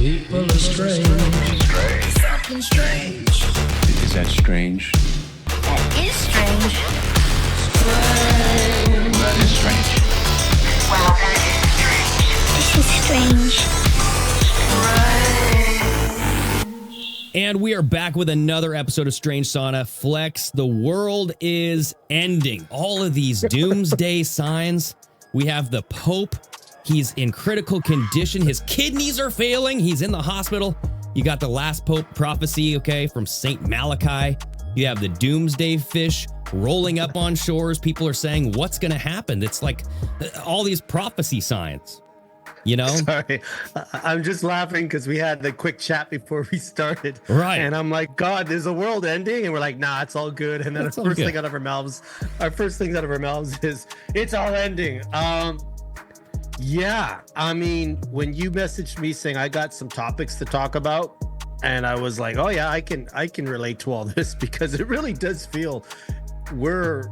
People are strange. Strange. Fucking strange. Is that strange? That is strange. Strange. That is strange. Wow, that is strange. This is strange. And we are back with another episode of Strange Sauna. Flex, the world is ending. All of these doomsday signs. We have the Pope. He's in critical condition. His kidneys are failing. He's in the hospital. You got the last Pope prophecy, okay, from Saint Malachy. You have the doomsday fish rolling up on shores. People are saying, what's going to happen? It's like all these prophecy signs, you know? Sorry, I'm just laughing because we had the quick chat before we started. Right. And I'm like, God, is the world ending? And we're like, nah, it's all good. And then It's our all first good. thing out of our mouths is, it's all ending. Yeah, I mean, when you messaged me saying I got some topics to talk about, and I was like, oh yeah, I can relate to all this because it really does feel we're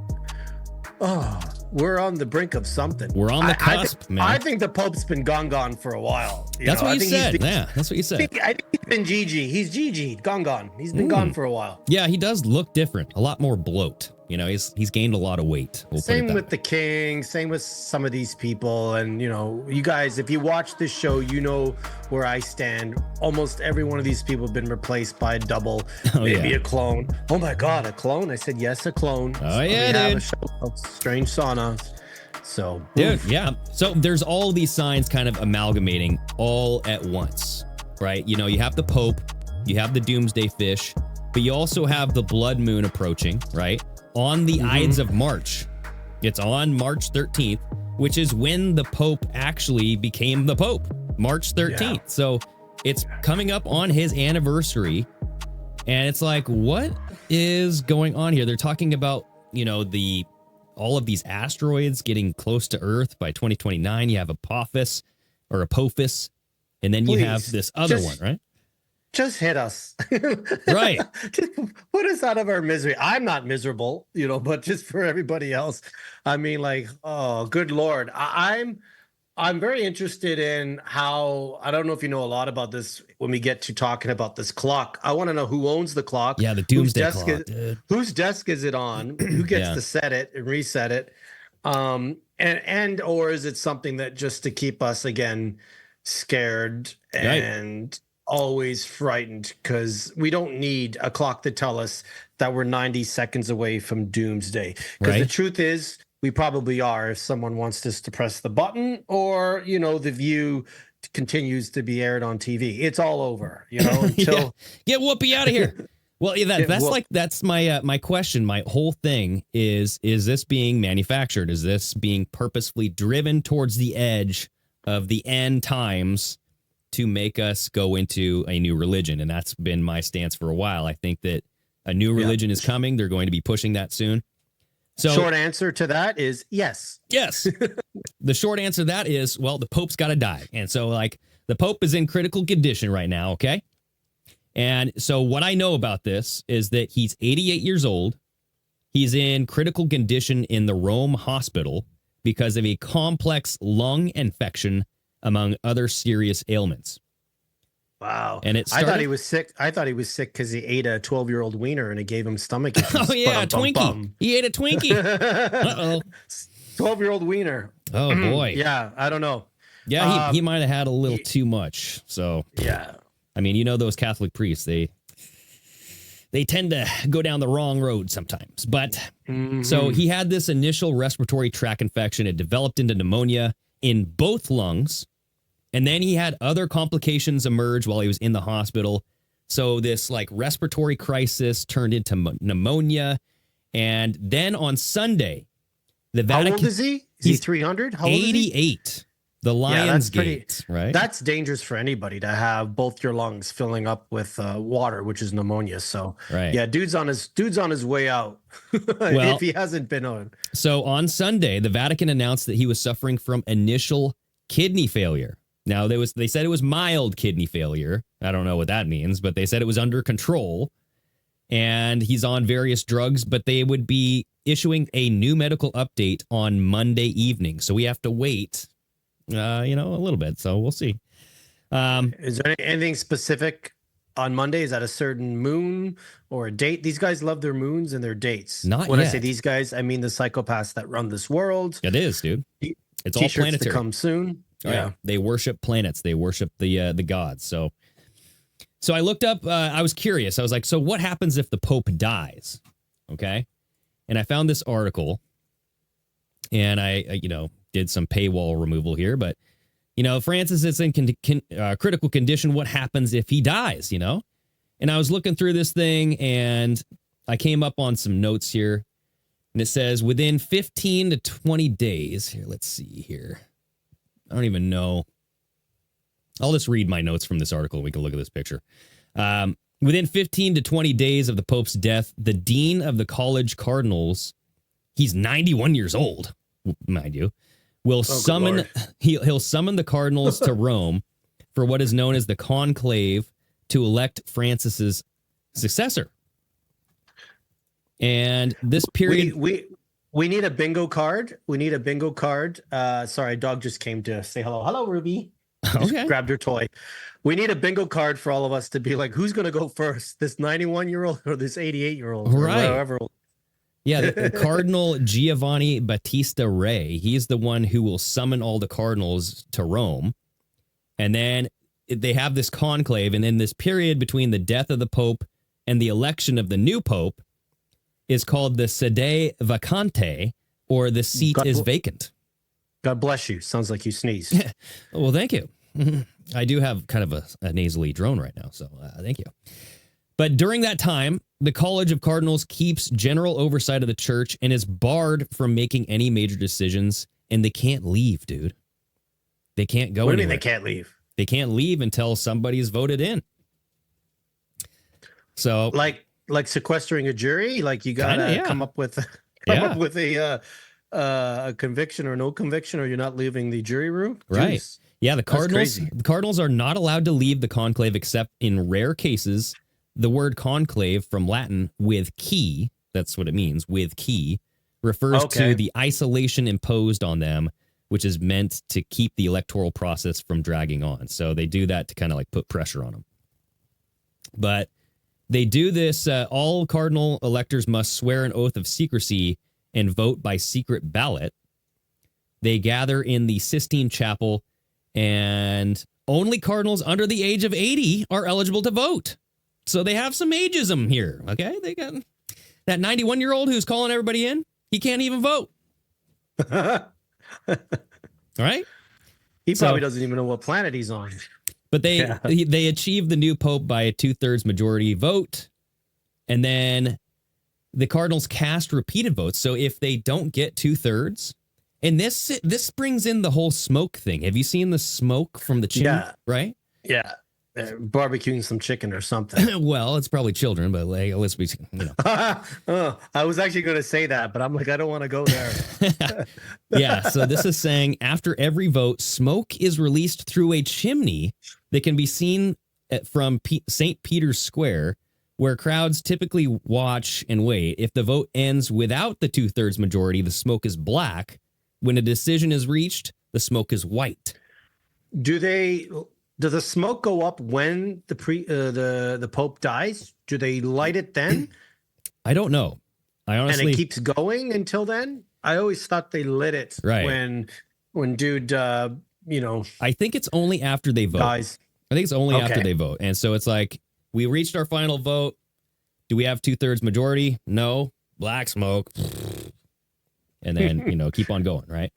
on the brink of something. We're on the cusp, man. I think the Pope's been gone for a while. That's what you said. Yeah, That's what you said. I think he's been GG. He's GG, gone. He's been gone for a while. Yeah, he does look different. A lot more bloat. You know, he's gained a lot of weight. We'll put it Same that with way. the king, same with some of these people. And, you know, you guys, if you watch this show, you know where I stand. Almost every one of these people have been replaced by a double, maybe yeah. a clone. Oh my God, a clone? I said, yes, a clone. Oh, We yeah, have dude. a show called Strange Sauna. So, Dude, oof. yeah. So there's all these signs kind of amalgamating all at once, right? You know, you have the Pope, you have the doomsday fish, but you also have the blood moon approaching, right? On the Ides of March. It's on March 13th, which is when the Pope actually became the Pope, March 13th. Yeah. So it's coming up on his anniversary. And it's like, what is going on here? They're talking about, you know, all of these asteroids getting close to Earth by 2029. You have Apophis, and then you have Please, this other one, right? Just hit us. Right. Just put us out of our misery. I'm not miserable, you know, but just for everybody else. I mean, like, oh, good Lord. I'm very interested in how, I don't know if you know a lot about this when we get to talking about this clock. I want to know who owns the clock. Yeah, the Doomsday Clock, dude. Whose desk is it on? Who gets Yeah. to set it and reset it? And or is it something that just to keep us again scared and always frightened, because we don't need a clock to tell us that we're 90 seconds away from doomsday. Because the truth is, we probably are if someone wants us to press the button, or, you know, the view continues to be aired on TV. It's all over, you know, until Get Whoopi out of here. Well, yeah, that's my my question. My whole thing is this being manufactured? Is this being purposefully driven towards the edge of the end times to make us go into a new religion? And that's been my stance for a while. I think that a new religion is coming. They're going to be pushing that soon. So short answer to that is yes. Yes. The short answer to that is, well, the Pope's got to die. And so, like, the Pope is in critical condition right now, okay? And so what I know about this is that he's 88 years old. He's in critical condition in the Rome hospital because of a complex lung infection, among other serious ailments. Wow. And it I thought he was sick. I thought he was sick because he ate a 12-year-old wiener and it gave him stomach issues. Oh, yeah, a Twinkie. Bum. He ate a Twinkie. Uh-oh. 12-year-old wiener. Oh, boy. Yeah, I don't know. Yeah, he might have had a little too much. So, yeah. I mean, you know, those Catholic priests, they tend to go down the wrong road sometimes. But so he had this initial respiratory tract infection. It developed into pneumonia in both lungs. And then he had other complications emerge while he was in the hospital. So this like respiratory crisis turned into pneumonia. And then on Sunday, the Vatican... How old is he? Is he 300? How old is he? 88. The Lion's Gate, right? That's dangerous for anybody to have both your lungs filling up with water, which is pneumonia. So, yeah, dude's on his way out. If he hasn't been on. So on Sunday, the Vatican announced that he was suffering from initial kidney failure. Now they said it was mild kidney failure. I don't know what that means, but they said it was under control, and he's on various drugs. But they would be issuing a new medical update on Monday evening, so we have to wait. A little bit. So we'll see. Is there anything specific on Monday? Is that a certain moon or a date? These guys love their moons and their dates. Not when yet. I say these guys, I mean the psychopaths that run this world. It is, dude. It's all T-shirts planetary. to come soon. Yeah, they worship planets. They worship the gods. So I looked up. I was curious. I was like, so what happens if the Pope dies? Okay, and I found this article, and I did some paywall removal here, but Francis is in critical condition. What happens if he dies? And I was looking through this thing, and I came up on some notes here, and it says within 15 to 20 days. Here, let's see here. I don't even know. I'll just read my notes from this article. We can look at this picture. Within 15 to 20 days of the Pope's death, the dean of the college cardinals, he's 91 years old, mind you, will summon. He'll summon the cardinals to Rome for what is known as the conclave to elect Francis's successor. And this period, we need a bingo card. We need a bingo card. Sorry, dog just came to say hello. Hello, Ruby. Okay. Grabbed her toy. We need a bingo card for all of us to be like, who's going to go first? This 91-year-old or this 88-year-old? Right. Or whatever. Yeah, the Cardinal Giovanni Battista Re, he's the one who will summon all the cardinals to Rome. And then they have this conclave, and then this period between the death of the Pope and the election of the new Pope is called the sede vacante, or the seat is vacant. God bless you. Sounds like you sneezed. Well, thank you. I do have kind of a nasally drone right now, so thank you. But during that time, the College of Cardinals keeps general oversight of the church and is barred from making any major decisions, and they can't leave, dude. They can't go anywhere. What do you mean they can't leave? They can't leave until somebody's voted in. So, like sequestering a jury, like you gotta come up with a conviction or no conviction, or you're not leaving the jury room. Right? Jeez. Yeah, the Cardinals are not allowed to leave the conclave except in rare cases. The word conclave, from Latin with key, that's what it means, with key, refers to the isolation imposed on them, which is meant to keep the electoral process from dragging on. So they do that to kind of like put pressure on them. But they do this, all cardinal electors must swear an oath of secrecy and vote by secret ballot. They gather in the Sistine Chapel, and only cardinals under the age of 80 are eligible to vote. So they have some ageism here, okay? They got that 91-year-old who's calling everybody in. He can't even vote. All right? He probably doesn't even know what planet he's on. But they achieve the new pope by a 2/3 majority vote, and then the cardinals cast repeated votes. So if they don't get 2/3, and this brings in the whole smoke thing. Have you seen the smoke from the chimney? Yeah. Right? Yeah. Barbecuing some chicken or something. Well, it's probably children, but like, let's be, I was actually going to say that, but I'm like, I don't want to go there. Yeah. So this is saying after every vote, smoke is released through a chimney that can be seen from St. Peter's Square, where crowds typically watch and wait. If the vote ends without the 2/3 majority, the smoke is black. When a decision is reached, the smoke is white. Does the smoke go up when the Pope dies? Do they light it then? I don't know. I honestly, and it keeps going until then. I always thought they lit it when dude, I think it's only after they vote. Dies. I think it's only after they vote, and so it's like we reached our final vote. Do we have 2/3 majority? No. Black smoke, and then keep on going, right?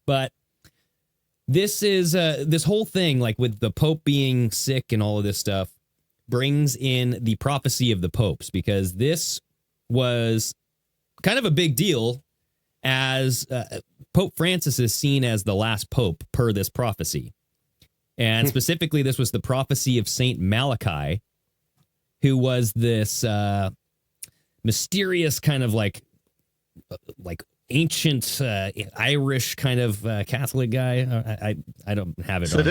But this is this whole thing, like with the Pope being sick and all of this stuff, brings in the prophecy of the popes, because this was kind of a big deal, as Pope Francis is seen as the last pope per this prophecy. And specifically, this was the prophecy of Saint Malachy, who was this mysterious kind of like ancient Irish kind of Catholic guy. I don't have it. So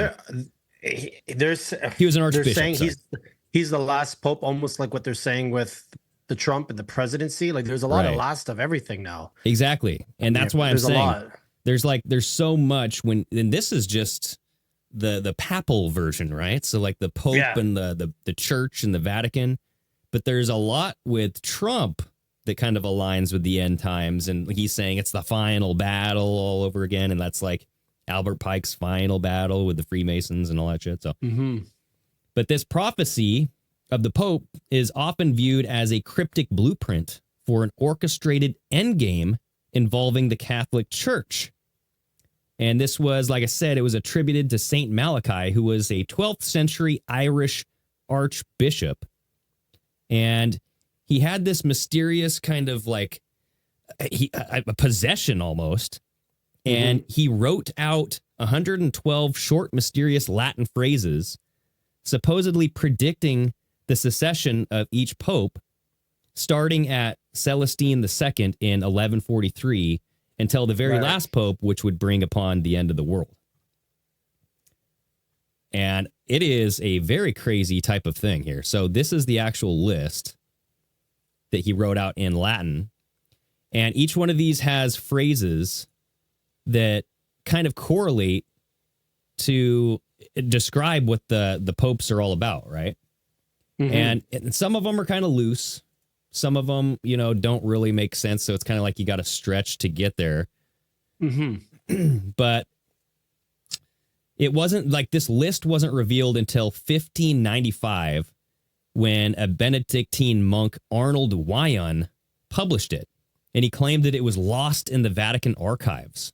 he was an archbishop. They're saying he's the last pope, almost like what they're saying with the Trump and the presidency. Like there's a lot of last of everything now. Exactly, and that's why I'm saying there's so much and this is just the papal version, right? So like the Pope Yeah. and the Church and the Vatican. But there's a lot with Trump that kind of aligns with the end times. And he's saying it's the final battle all over again. And that's like Albert Pike's final battle with the Freemasons and all that shit. So, But this prophecy of the Pope is often viewed as a cryptic blueprint for an orchestrated endgame involving the Catholic Church. And this was, like I said, it was attributed to Saint Malachy, who was a 12th century Irish archbishop. And he had this mysterious kind of like a possession almost. And he wrote out 112 short, mysterious Latin phrases, supposedly predicting the succession of each pope, starting at Celestine II in 1143 until the very last pope, which would bring upon the end of the world. And it is a very crazy type of thing here. So this is the actual list that he wrote out in Latin. And each one of these has phrases that kind of correlate to describe what the popes are all about, right? And some of them are kind of loose. Some of them, you know, don't really make sense. So it's kind of like you got to stretch to get there. But it wasn't like this list wasn't revealed until 1595 when a Benedictine monk, Arnold Wyon, published it. And he claimed that it was lost in the Vatican archives.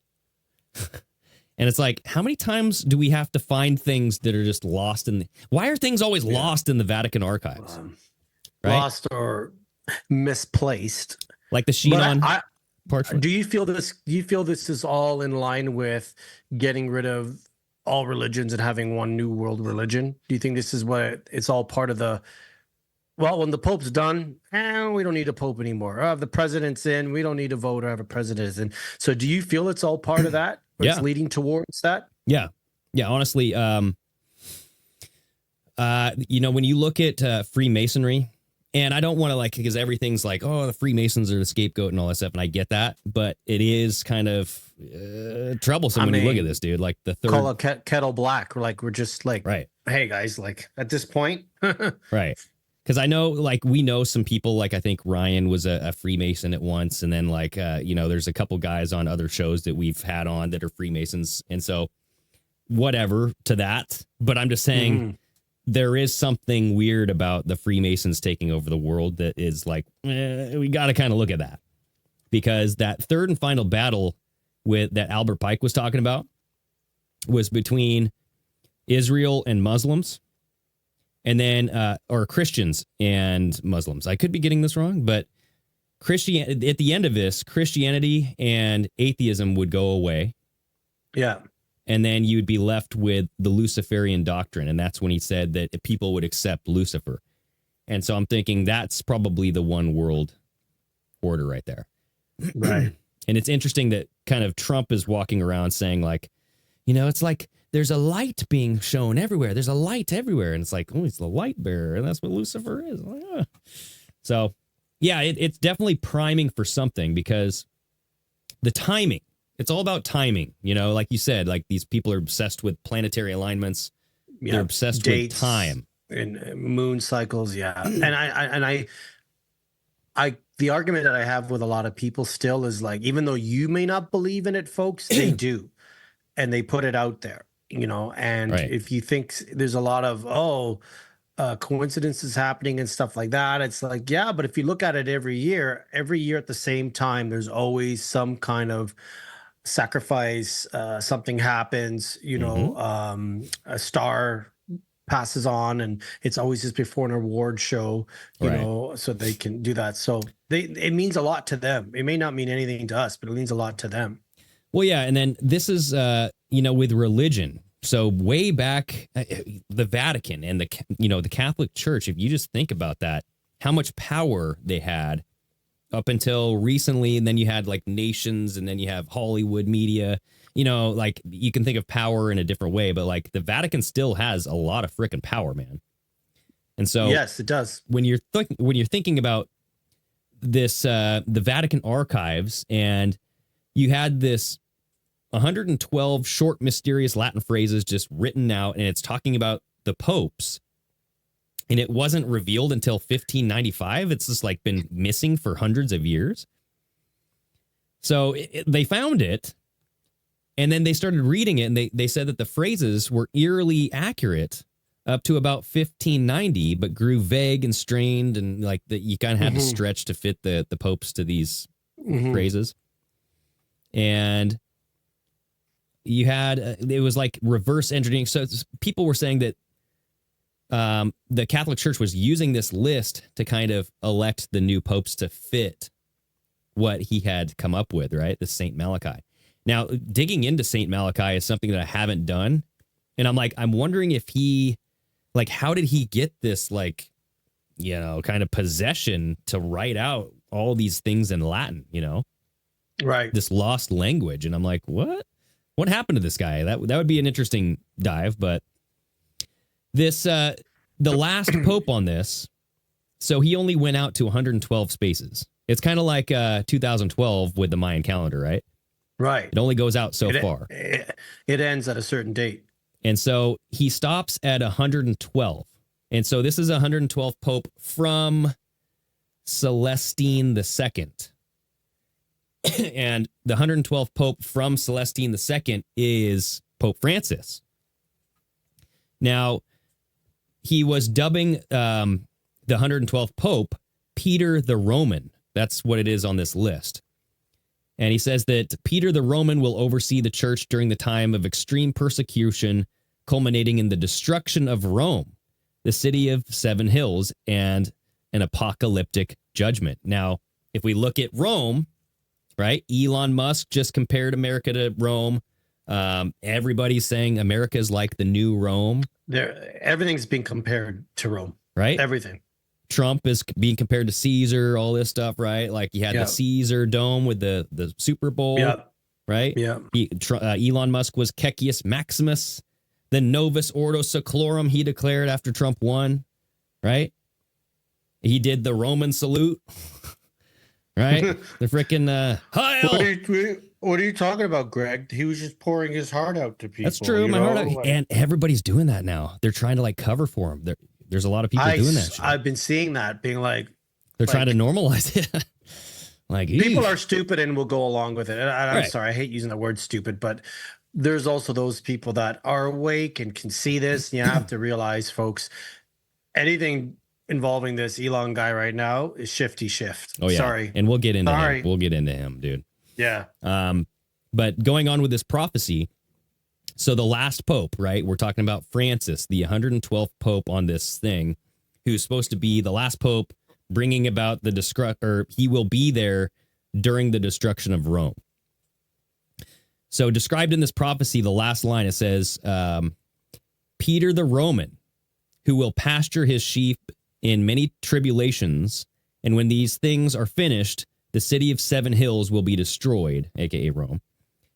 And it's like, how many times do we have to find things that are just lost in why are things always lost in the Vatican archives? Right? Lost or misplaced. Like the Shinon parchment. Do you feel this is all in line with getting rid of all religions and having one new world religion? Do you think this is what it's all part of the, well, when the Pope's done, we don't need a Pope anymore. If the president's in, we don't need to vote or have a president is in. So do you feel it's all part of that? It's leading towards that? Yeah. Yeah, honestly, you know, when you look at Freemasonry, and I don't want to like, because everything's like, oh, the Freemasons are the scapegoat and all that stuff, and I get that, but it is kind of troublesome when you look at this, dude. Like the third... Call a kettle black. We're just like, right. Hey, guys, like at this point. Right. Because I know, like, we know some people, like, I think Ryan was a Freemason at once. And then, like, you know, there's a couple guys on other shows that we've had on that are Freemasons. And so whatever to that. But I'm just saying there is something weird about the Freemasons taking over the world that is like, we got to kind of look at that. Because that third and final battle that Albert Pike was talking about was between Israel and Muslims. And then, or Christians and Muslims. I could be getting this wrong, but at the end of this, Christianity and atheism would go away. Yeah. And then you would be left with the Luciferian doctrine. And that's when he said that people would accept Lucifer. And so I'm thinking that's probably the one world order right there. Right. And it's interesting that kind of Trump is walking around saying like, you know, it's like, there's a light being shown everywhere. There's a light everywhere. And it's like, oh, it's the light bearer. And that's what Lucifer is. Like, So, yeah, it's definitely priming for something because the timing, it's all about timing. You know, like you said, like these people are obsessed with planetary alignments. Yeah. They're obsessed with time. And moon cycles. Yeah. And I, the argument that I have with a lot of people still is like, even though you may not believe in it, folks, they do. And they put it out there. You know, and if you think there's a lot of, coincidences happening and stuff like that, it's like, yeah, but if you look at it every year at the same time, there's always some kind of sacrifice, something happens, you know, a star passes on and it's always just before an award show, you know, so they can do that. So it means a lot to them. It may not mean anything to us, but it means a lot to them. Well, yeah. And then this is, you know, with religion. So way back, the Vatican and the Catholic Church, if you just think about that, how much power they had up until recently. And then you had like nations and then you have Hollywood media, you know, like you can think of power in a different way, but like the Vatican still has a lot of freaking power, man. And so, yes, it does. When you're thinking about this, the Vatican archives, and you had this 112 short, mysterious Latin phrases just written out, and it's talking about the popes. And it wasn't revealed until 1595. It's just like been missing for hundreds of years. So they found it, and then they started reading it, and they said that the phrases were eerily accurate up to about 1590, but grew vague and strained, and like that you kind of had to stretch to fit the popes to these phrases. And you had it was like reverse engineering. So people were saying that the Catholic Church was using this list to kind of elect the new popes to fit what he had come up with, right? The Saint Malachy. Now, digging into Saint Malachy is something that I haven't done. And I'm wondering if he, like, how did he get this, like, you know, kind of possession to write out all these things in Latin, you know? Right. This lost language. And I'm like, what? What happened to this guy? That would be an interesting dive, but this, the last pope on this, so he only went out to 112 spaces. It's kind of like 2012 with the Mayan calendar, right? Right. It only goes out so far. It ends at a certain date. And so he stops at 112. And so this is 112th pope from Celestine II. And the 112th pope from Celestine II is Pope Francis. Now, he was dubbing the 112th pope Peter the Roman. That's what it is on this list. And he says that Peter the Roman will oversee the church during the time of extreme persecution, culminating in the destruction of Rome, the city of seven hills, and an apocalyptic judgment. Now, if we look at Rome, right, Elon Musk just compared America to Rome. Everybody's saying America is like the new Rome. Everything's being compared to Rome. Right? Everything. Trump is being compared to Caesar, all this stuff, right? Like you had the Caesar Dome with the Super Bowl, right? Yeah. Elon Musk was Cecius Maximus, then Novus Ordo Seclorum, he declared after Trump won, right? He did the Roman salute, right? The freaking Heil. What are you talking about, Greg? He was just pouring his heart out to people. That's true. My heart out. And everybody's doing that now. They're trying to like cover for him. There's a lot of people doing that shit. I've been seeing that, being like... They're trying to normalize it. Like, people are stupid and will go along with it. And I'm sorry, I hate using the word stupid, but there's also those people that are awake and can see this. And you have to realize, folks, anything involving this Elon guy right now is shifty shift. Oh, yeah. Sorry. And we'll get into him. We'll get into him, dude. Yeah. But going on with this prophecy, so the last pope, right? We're talking about Francis, the 112th pope on this thing, who's supposed to be the last pope bringing about he will be there during the destruction of Rome. So described in this prophecy, the last line, it says, Peter the Roman, who will pasture his sheep in many tribulations, and when these things are finished, the city of seven hills will be destroyed, aka Rome,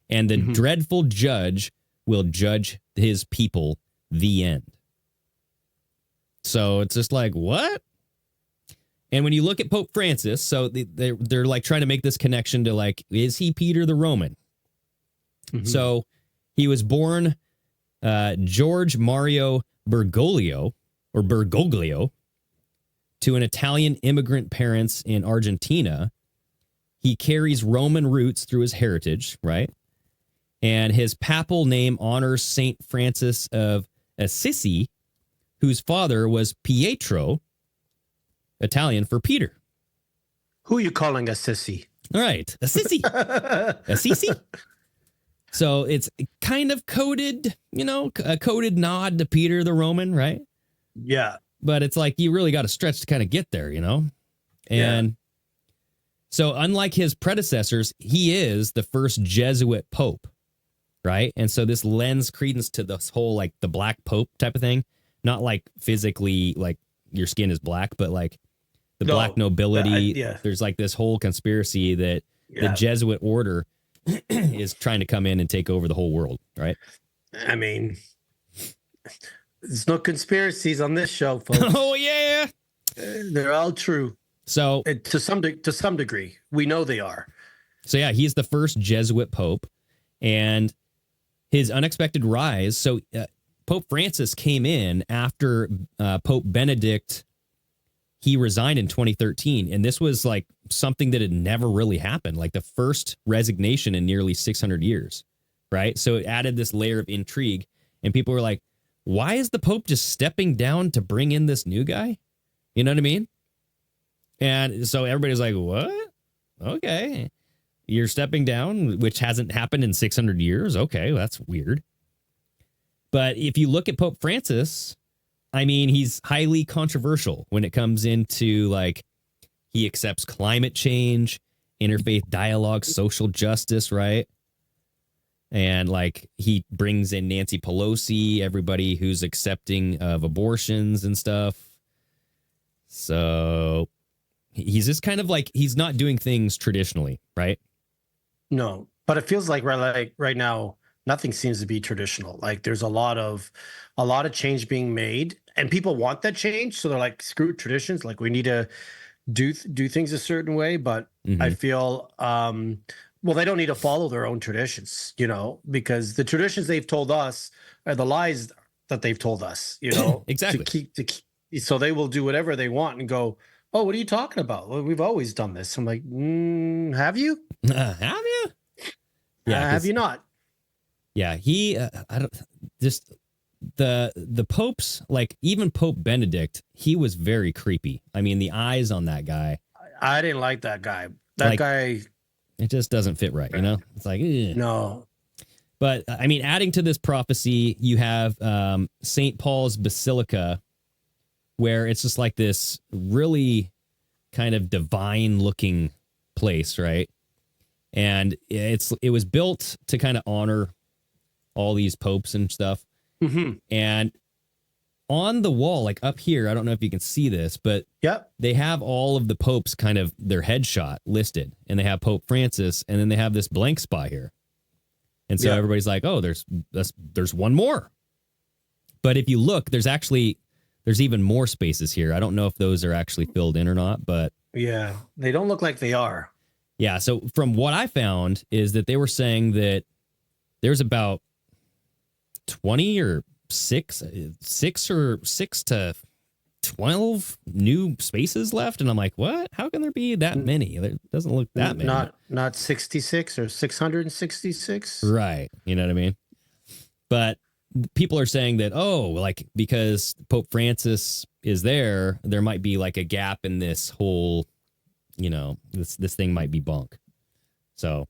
and the dreadful judge will judge his people, the end. So it's just like, what? And when you look at Pope Francis, so they're like trying to make this connection to like, is he Peter the Roman? So he was born George Mario Bergoglio to an Italian immigrant parents in Argentina. He carries Roman roots through his heritage, right? And his papal name honors Saint Francis of Assisi, whose father was Pietro, Italian for Peter. Who are you calling Assisi? All right, Assisi. Assisi. So it's kind of coded, a coded nod to Peter the Roman, right? Yeah. But it's like you really got to stretch to kind of get there, And so unlike his predecessors, he is the first Jesuit pope, right? And so this lends credence to this whole like the black pope type of thing. Not like physically like your skin is black, but like the black nobility. There's like this whole conspiracy that the Jesuit order is trying to come in and take over the whole world, right? I mean, there's no conspiracies on this show, folks. Oh, yeah. They're all true. So to some degree, we know they are. So, yeah, he's the first Jesuit pope. And his unexpected rise. So Pope Francis came in after Pope Benedict. He resigned in 2013. And this was like something that had never really happened, like the first resignation in nearly 600 years. Right. So it added this layer of intrigue. And people were like, why is the Pope just stepping down to bring in this new guy? You know what I mean? And so everybody's like, what? Okay. You're stepping down, which hasn't happened in 600 years. Okay, well, that's weird. But if you look at Pope Francis, I mean, he's highly controversial when it comes into like he accepts climate change, interfaith dialogue, social justice, right? And like he brings in Nancy Pelosi, everybody who's accepting of abortions and stuff. So he's just kind of like he's not doing things traditionally, right? No, but it feels like right now, nothing seems to be traditional. Like there's a lot of change being made, and people want that change. So they're like, screw traditions. Like we need to do things a certain way. But I feel, well, they don't need to follow their own traditions, you know, because the traditions they've told us are the lies that they've told us, you know, exactly. So they will do whatever they want and go, oh, what are you talking about? Well, we've always done this. I'm like, have you? Have you? Yeah. Have you not? Yeah. He, I don't just the popes, like even Pope Benedict, he was very creepy. I mean, the eyes on that guy. I didn't like that guy. That guy. It just doesn't fit right. You know, it's like, no. But I mean, adding to this prophecy, you have St. Paul's Basilica, where it's just like this really kind of divine looking place, right? And it was built to kind of honor all these popes and stuff. Mm-hmm. And on the wall, like up here, I don't know if you can see this, but they have all of the popes kind of their headshot listed, and they have Pope Francis, and then they have this blank spot here. And so everybody's like, oh, there's one more. But if you look, there's even more spaces here. I don't know if those are actually filled in or not, but yeah, they don't look like they are. Yeah. So from what I found is that they were saying that there's about 20 or six to 12 new spaces left. And I'm like, what? How can there be that many? It doesn't look that many. Not 66 or 666. Right. You know what I mean? But people are saying that, oh, like because Pope Francis is there might be like a gap in this whole, you know, this thing might be bunk. So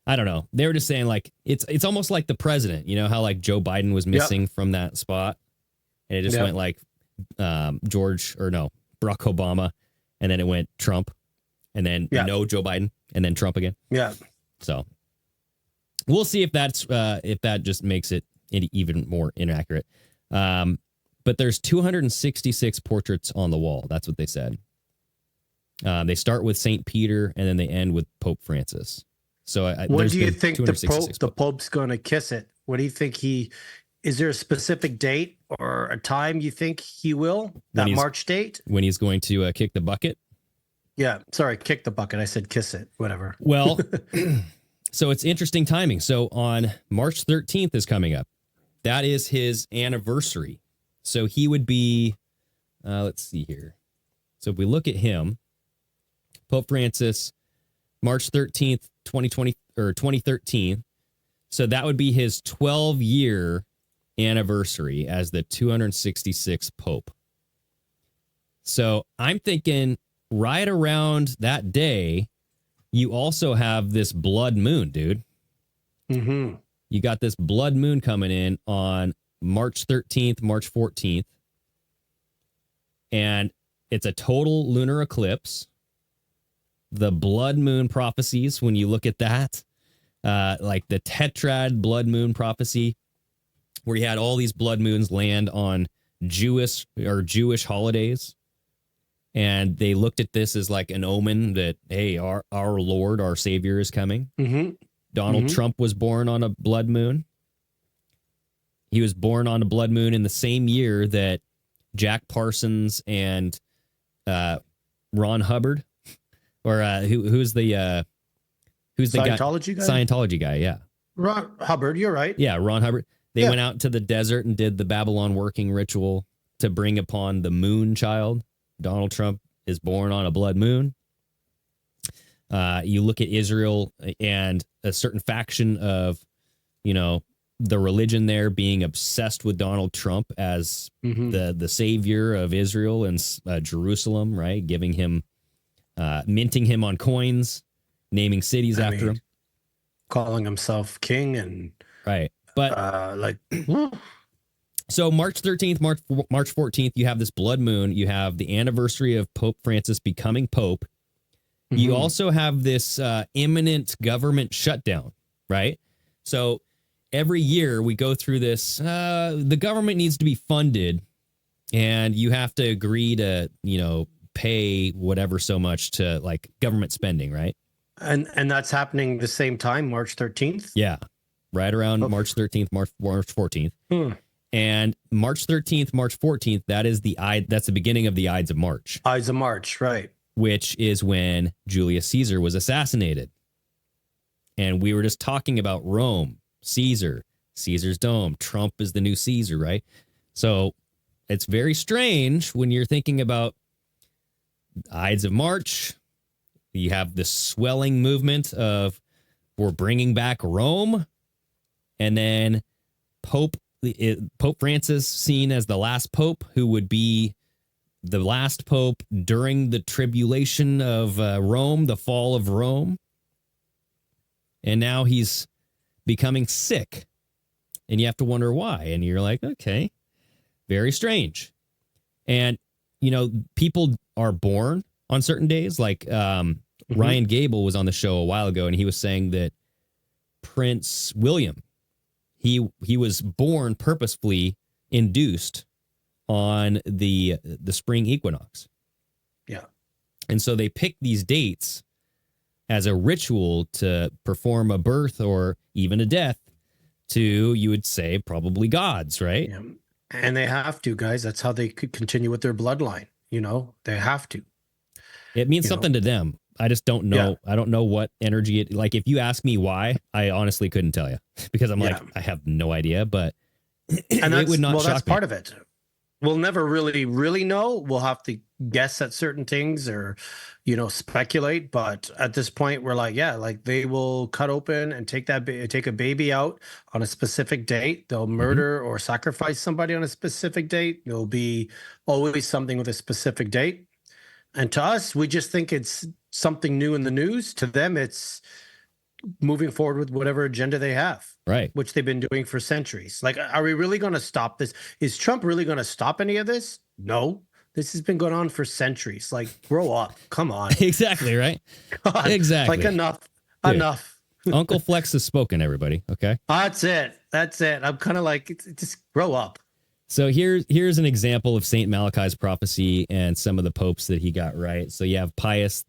I don't know. They were just saying like it's almost like the president, you know, how like Joe Biden was missing from that spot. And it just went like Barack Obama, and then it went Trump, and then no Joe Biden, and then Trump again. Yeah. So we'll see if that just makes it even more inaccurate. But there's 266 portraits on the wall. That's what they said. They start with St. Peter, and then they end with Pope Francis. So what do you think the Pope's going to kiss it? What do you think is there a specific date or a time you think he will? That March date? When he's going to kick the bucket? Yeah. Sorry, kick the bucket. I said kiss it. Whatever. Well, so it's interesting timing. So on March 13th is coming up. That is his anniversary. So he would be, let's see here. So if we look at him, Pope Francis, March 13th, 2020 or 2013. So that would be his 12-year anniversary as the 266th Pope. So I'm thinking right around that day, you also have this blood moon, dude. Mm-hmm. You got this blood moon coming in on March 13th, March 14th. And it's a total lunar eclipse. The blood moon prophecies, when you look at that, like the tetrad blood moon prophecy, where you had all these blood moons land on Jewish holidays. And they looked at this as like an omen that, hey, our Lord, our Savior is coming. Mm-hmm. Donald Trump was born on a blood moon. He was born on a blood moon in the same year that Jack Parsons and Ron Hubbard, or who's the Scientology guy? Scientology guy, yeah. Ron Hubbard, you're right. Yeah, Ron Hubbard. They Yeah. went out to the desert and did the Babylon working ritual to bring upon the moon child. Donald Trump is born on a blood moon. You look at Israel and a certain faction of, the religion there being obsessed with Donald Trump as the savior of Israel and Jerusalem, right? Giving him, minting him on coins, naming cities after him. Calling himself king and right. But so March 13th, March 14th, you have this blood moon. You have the anniversary of Pope Francis becoming Pope. You also have this imminent government shutdown, right? So every year we go through this. The government needs to be funded, and you have to agree to, pay whatever so much to like government spending, right? And that's happening the same time, March 13th. Yeah, right around March 13th, March 14th. And March 13th, March 14th, that's the beginning of the Ides of March. Ides of March, right. Which is when Julius Caesar was assassinated. And we were just talking about Rome, Caesar, Caesar's dome. Trump is the new Caesar, right? So it's very strange when you're thinking about Ides of March. You have this swelling movement of we're bringing back Rome. And then Pope Francis seen as the last pope who would be the last pope during the tribulation of Rome, the fall of Rome. And now he's becoming sick. And you have to wonder why. And you're like, okay, very strange. And, people are born on certain days. Like Ryan Gable was on the show a while ago, and he was saying that Prince William, he was born purposefully induced on the spring equinox. Yeah. And so they pick these dates as a ritual to perform a birth or even a death to, you would say, probably gods, right? Yeah. And they have to, guys. That's how they could continue with their bloodline. They have to. It means something to them. I just don't know. Yeah. I don't know what energy it, like, if you ask me why, I honestly couldn't tell you because I'm like, I have no idea, but and it would not shock that's me. part of it. We'll never really know. We'll have to guess at certain things or, speculate. But at this point, we're like, they will cut open and take a baby out on a specific date. They'll murder or sacrifice somebody on a specific date. There'll be always something with a specific date. And to us, we just think it's something new in the news. To them, it's moving forward with whatever agenda they have. Right. Which they've been doing for centuries. Like, are we really going to stop this? Is Trump really going to stop any of this? No. This has been going on for centuries. Like, grow up. Come on. Exactly, right? God. Exactly. Like, enough. Dude, enough. Uncle Flex has spoken, everybody. Okay? That's it. I'm kind of like, just grow up. So here's an example of St. Malachy's prophecy and some of the popes that he got right. So you have Pius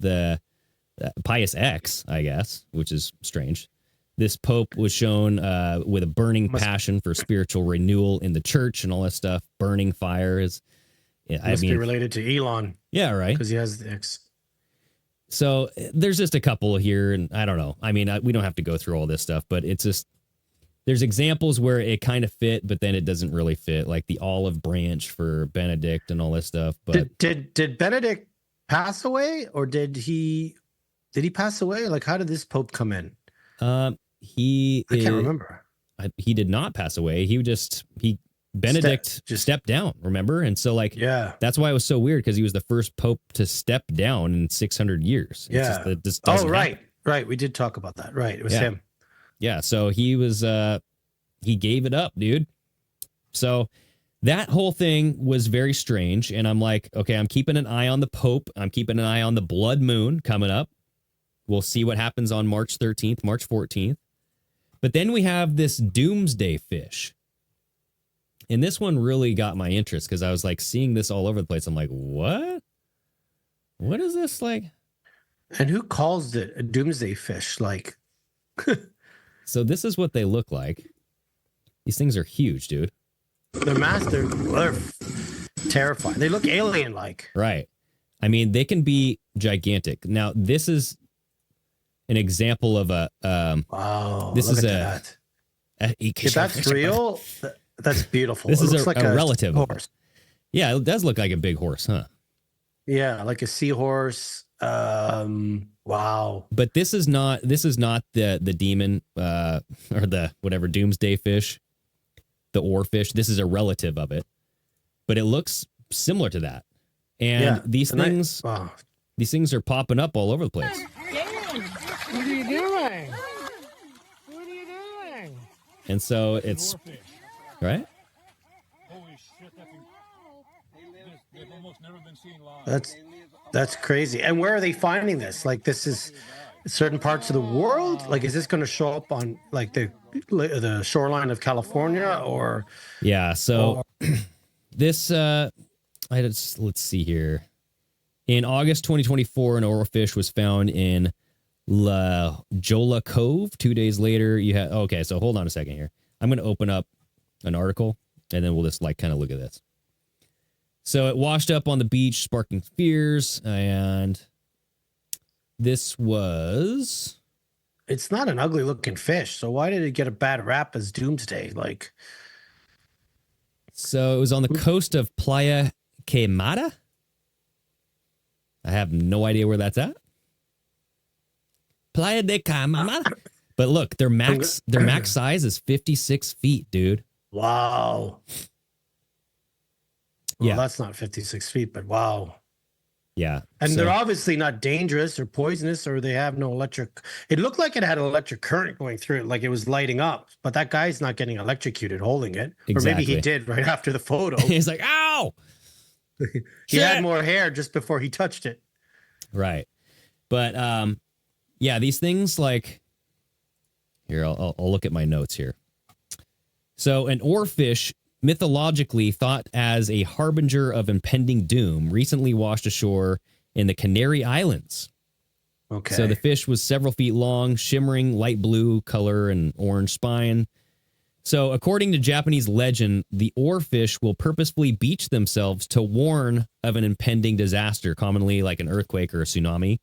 X, I guess, which is strange. This pope was shown with a burning passion for spiritual renewal in the church and all that stuff. Burning fire is, Must be related to Elon. Yeah, right. Because he has the X. So there's just a couple here, and I don't know. I mean, we don't have to go through all this stuff, but it's just there's examples where it kind of fit, but then it doesn't really fit, like the olive branch for Benedict and all this stuff. But did Benedict pass away, or did he pass away? Like, how did this pope come in? I can't remember. He did not pass away. Benedict stepped down, remember? And so, like, that's why it was so weird, because he was the first pope to step down in 600 years. It's just, right. We did talk about that. Right. It was him. Yeah. So he was, he gave it up, dude. So that whole thing was very strange. And I'm like, okay, I'm keeping an eye on the Pope. I'm keeping an eye on the blood moon coming up. We'll see what happens on March 13th, March 14th. But then we have this doomsday fish. And this one really got my interest because I was like seeing this all over the place. I'm like, what? What is this like? And who calls it a doomsday fish? Like, so this is what they look like. These things are huge, dude. They're massive. They're terrifying. They look alien-like. Right. I mean, they can be gigantic. Now, this is an example of a Wow. this look is at that. If that's real, that's beautiful. This It is looks like a relative of it. horse. Yeah, it does look like a big horse, huh? Yeah, like a seahorse. Wow. But this is not the demon or the whatever doomsday fish, the oarfish. This is a relative of it, but it looks similar to that. And Yeah, these things are popping up all over the place. What are you doing? What are you doing? And so it's right. Holy shit, they've almost never been seen live. That's crazy. And where are they finding this? Like, this is certain parts of the world? Like, is this going to show up on like the shoreline of California or? Yeah. So this, let's see here. In August 2024, an oarfish was found in La Jolla Cove. 2 days later, you had, okay, so hold on a second here. I'm going to open up an article and then we'll just like kind of look at this. So it washed up on the beach, sparking fears, and this was... It's not an ugly looking fish, so why did it get a bad rap as Doomsday? Like, so it was on the coast of Playa Quemada. I have no idea where that's at. Playa de Quemada. But look, their max size is 56 feet, dude. wow. Well, Yeah. that's not 56 feet, but wow. Yeah. And so- they're obviously not dangerous or poisonous, or they have no electric. It looked like it had an electric current going through it, like it was lighting up. But that guy's not getting electrocuted holding it. Or maybe he Exactly. did right after the photo. He's like, ow! He Shit! had more hair just before he touched it. Right. But yeah, these things like here, I'll look at my notes here. So an oarfish, mythologically thought as a harbinger of impending doom, recently washed ashore in the Canary Islands. Okay. So the fish was several feet long, shimmering light blue color and orange spine. So according to Japanese legend, the oarfish will purposefully beach themselves to warn of an impending disaster, commonly like an earthquake or a tsunami.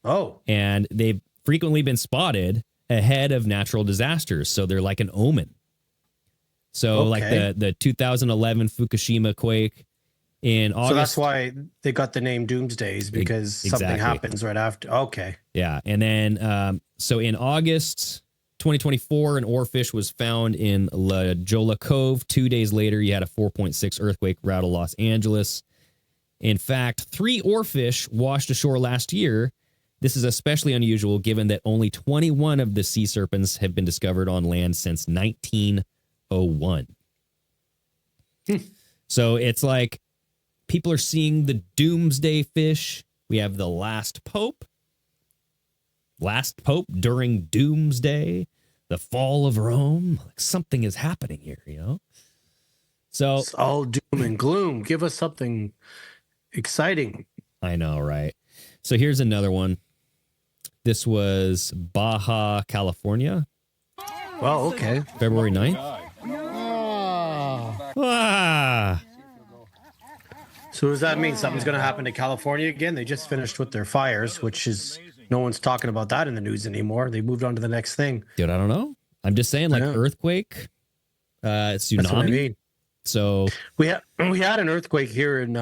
Oh, And they've frequently been spotted ahead of natural disasters. So they're like an omen. So like Okay. the 2011 Fukushima quake in August. so that's why they got the name Doomsdays, because something exactly. happens right after. Okay. Yeah. And then, so in August 2024, an oarfish was found in La Jolla Cove. 2 days later, you had a 4.6 earthquake rattle Los Angeles. In fact, 3 oarfish washed ashore last year. This is especially unusual given that only 21 of the sea serpents have been discovered on land since 1901. So it's like people are seeing the doomsday fish. We have the last pope during doomsday, the fall of Rome. Like something is happening here, you know? So It's all doom and gloom. Give us something exciting. I know, right? So here's another one. This was Baja, California, Well, okay. February 9th. Ah, So does that mean something's going to happen to California again? They just finished with their fires, which is no one's talking about that in the news anymore. They moved on to the next thing. dude, I don't know. I'm just saying, like Yeah. earthquake, tsunami. That's what I mean. So We had an earthquake here in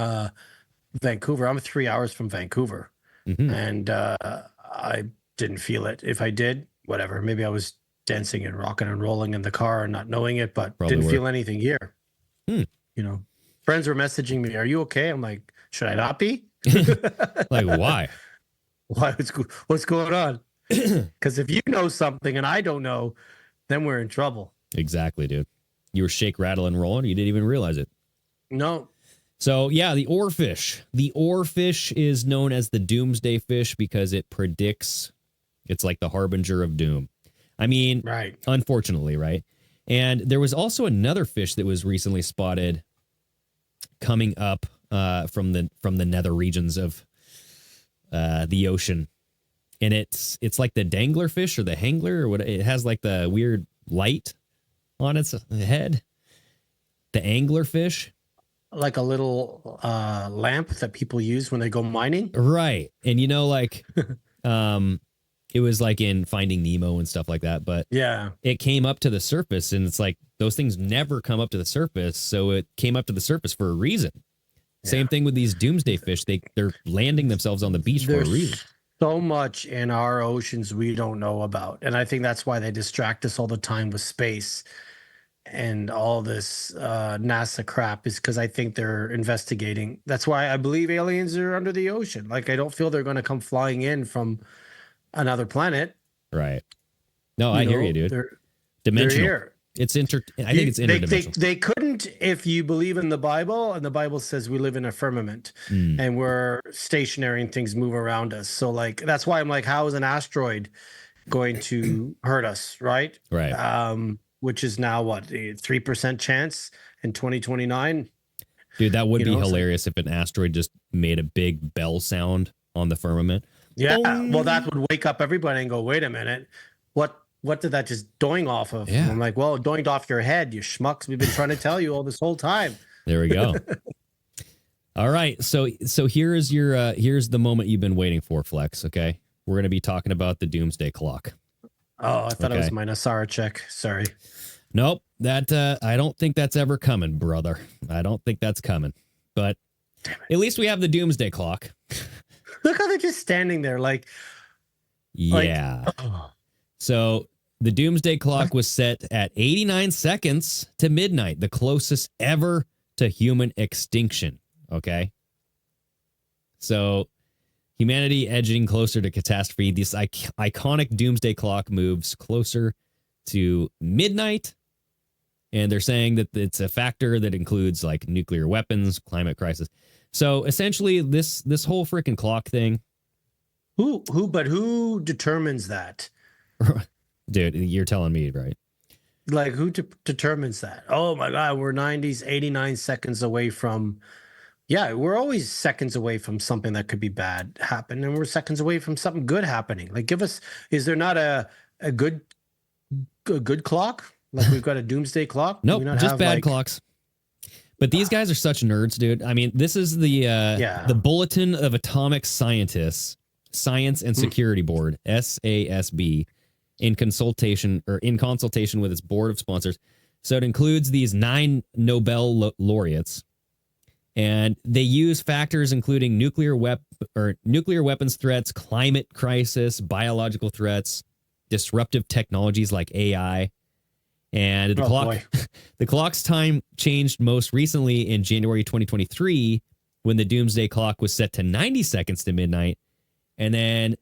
Vancouver. I'm 3 hours from Vancouver, mhm. and I didn't feel it. If I did, whatever. Maybe I was dancing and rocking and rolling in the car and not knowing it, but Probably didn't were. feel anything here. Hmm. You know, friends were messaging me, "Are you okay?" I'm like, "Should I not be?" like why? Why? What's going on? Because if you know something and I don't know, then we're in trouble. Exactly, dude. You were shake, rattle, and rolling. You didn't even realize it. No. So yeah, the oarfish. The oarfish is known as the doomsday fish because it predicts. It's like the harbinger of doom. I mean, Right. unfortunately, right? And there was also another fish that was recently spotted coming up from the nether regions of the ocean, and it's like the dangler fish or the hangler or what. It has like the weird light on its head. The angler fish, Like a little lamp that people use when they go mining. right? And you know, like It was like in Finding Nemo and stuff like that. But Yeah. it came up to the surface, and it's like those things never come up to the surface. So it came up to the surface for a reason. Same thing with these doomsday fish. They're landing themselves on the beach for a reason. So much in our oceans we don't know about. And I think that's why they distract us all the time with space and all this NASA crap, is because I think they're investigating. That's why I believe aliens are under the ocean. Like, I don't feel they're going to come flying in from another planet. Right. No, I hear you, dude. They're Dimensional. here. I think it's interdimensional. They couldn't, if you believe in the Bible, and the Bible says we live in a firmament and we're stationary and things move around us. So like, that's why I'm like, how is an asteroid going to hurt us? Right. Right. Which is now what, a 3% chance in 2029. Dude, that would be hilarious if an asteroid just made a big bell sound on the firmament. Yeah. Well, that would wake up everybody and go, wait a minute, what did that just doing off of? Yeah. I'm like, well, it doinged off your head, you schmucks. We've been trying to tell you all this whole time. There we go. All right. So here's the moment you've been waiting for, Flex. Okay. We're going to be talking about the Doomsday Clock. Oh, I thought it was my Nasara check. Sorry. Nope. That I don't think that's ever coming, brother. I don't think that's coming. But at least we have the Doomsday Clock. Look how they're just standing there like. Yeah. So the Doomsday Clock was set at 89 seconds to midnight, the closest ever to human extinction. Okay. So humanity edging closer to catastrophe. This iconic Doomsday Clock moves closer to midnight. And they're saying that it's a factor that includes like nuclear weapons, climate crisis. So essentially this whole freaking clock thing. Who determines that? Dude, you're telling me, right? Like, who determines that? Oh my God, we're 89 seconds away from. Yeah, we're always seconds away from something that could be bad happen, and we're seconds away from something good happening. Like, is there not a good clock? Like, we've got a doomsday clock? Nope, just bad clocks. But these guys are such nerds, dude. I mean, this is the Bulletin of Atomic Scientists, Science and Security Board, SASB, in consultation with its board of sponsors. So it includes these 9 Nobel laureates. And they use factors including nuclear weapons threats, climate crisis, biological threats, disruptive technologies like AI. And the clock's time changed most recently in January 2023 when the Doomsday Clock was set to 90 seconds to midnight. And then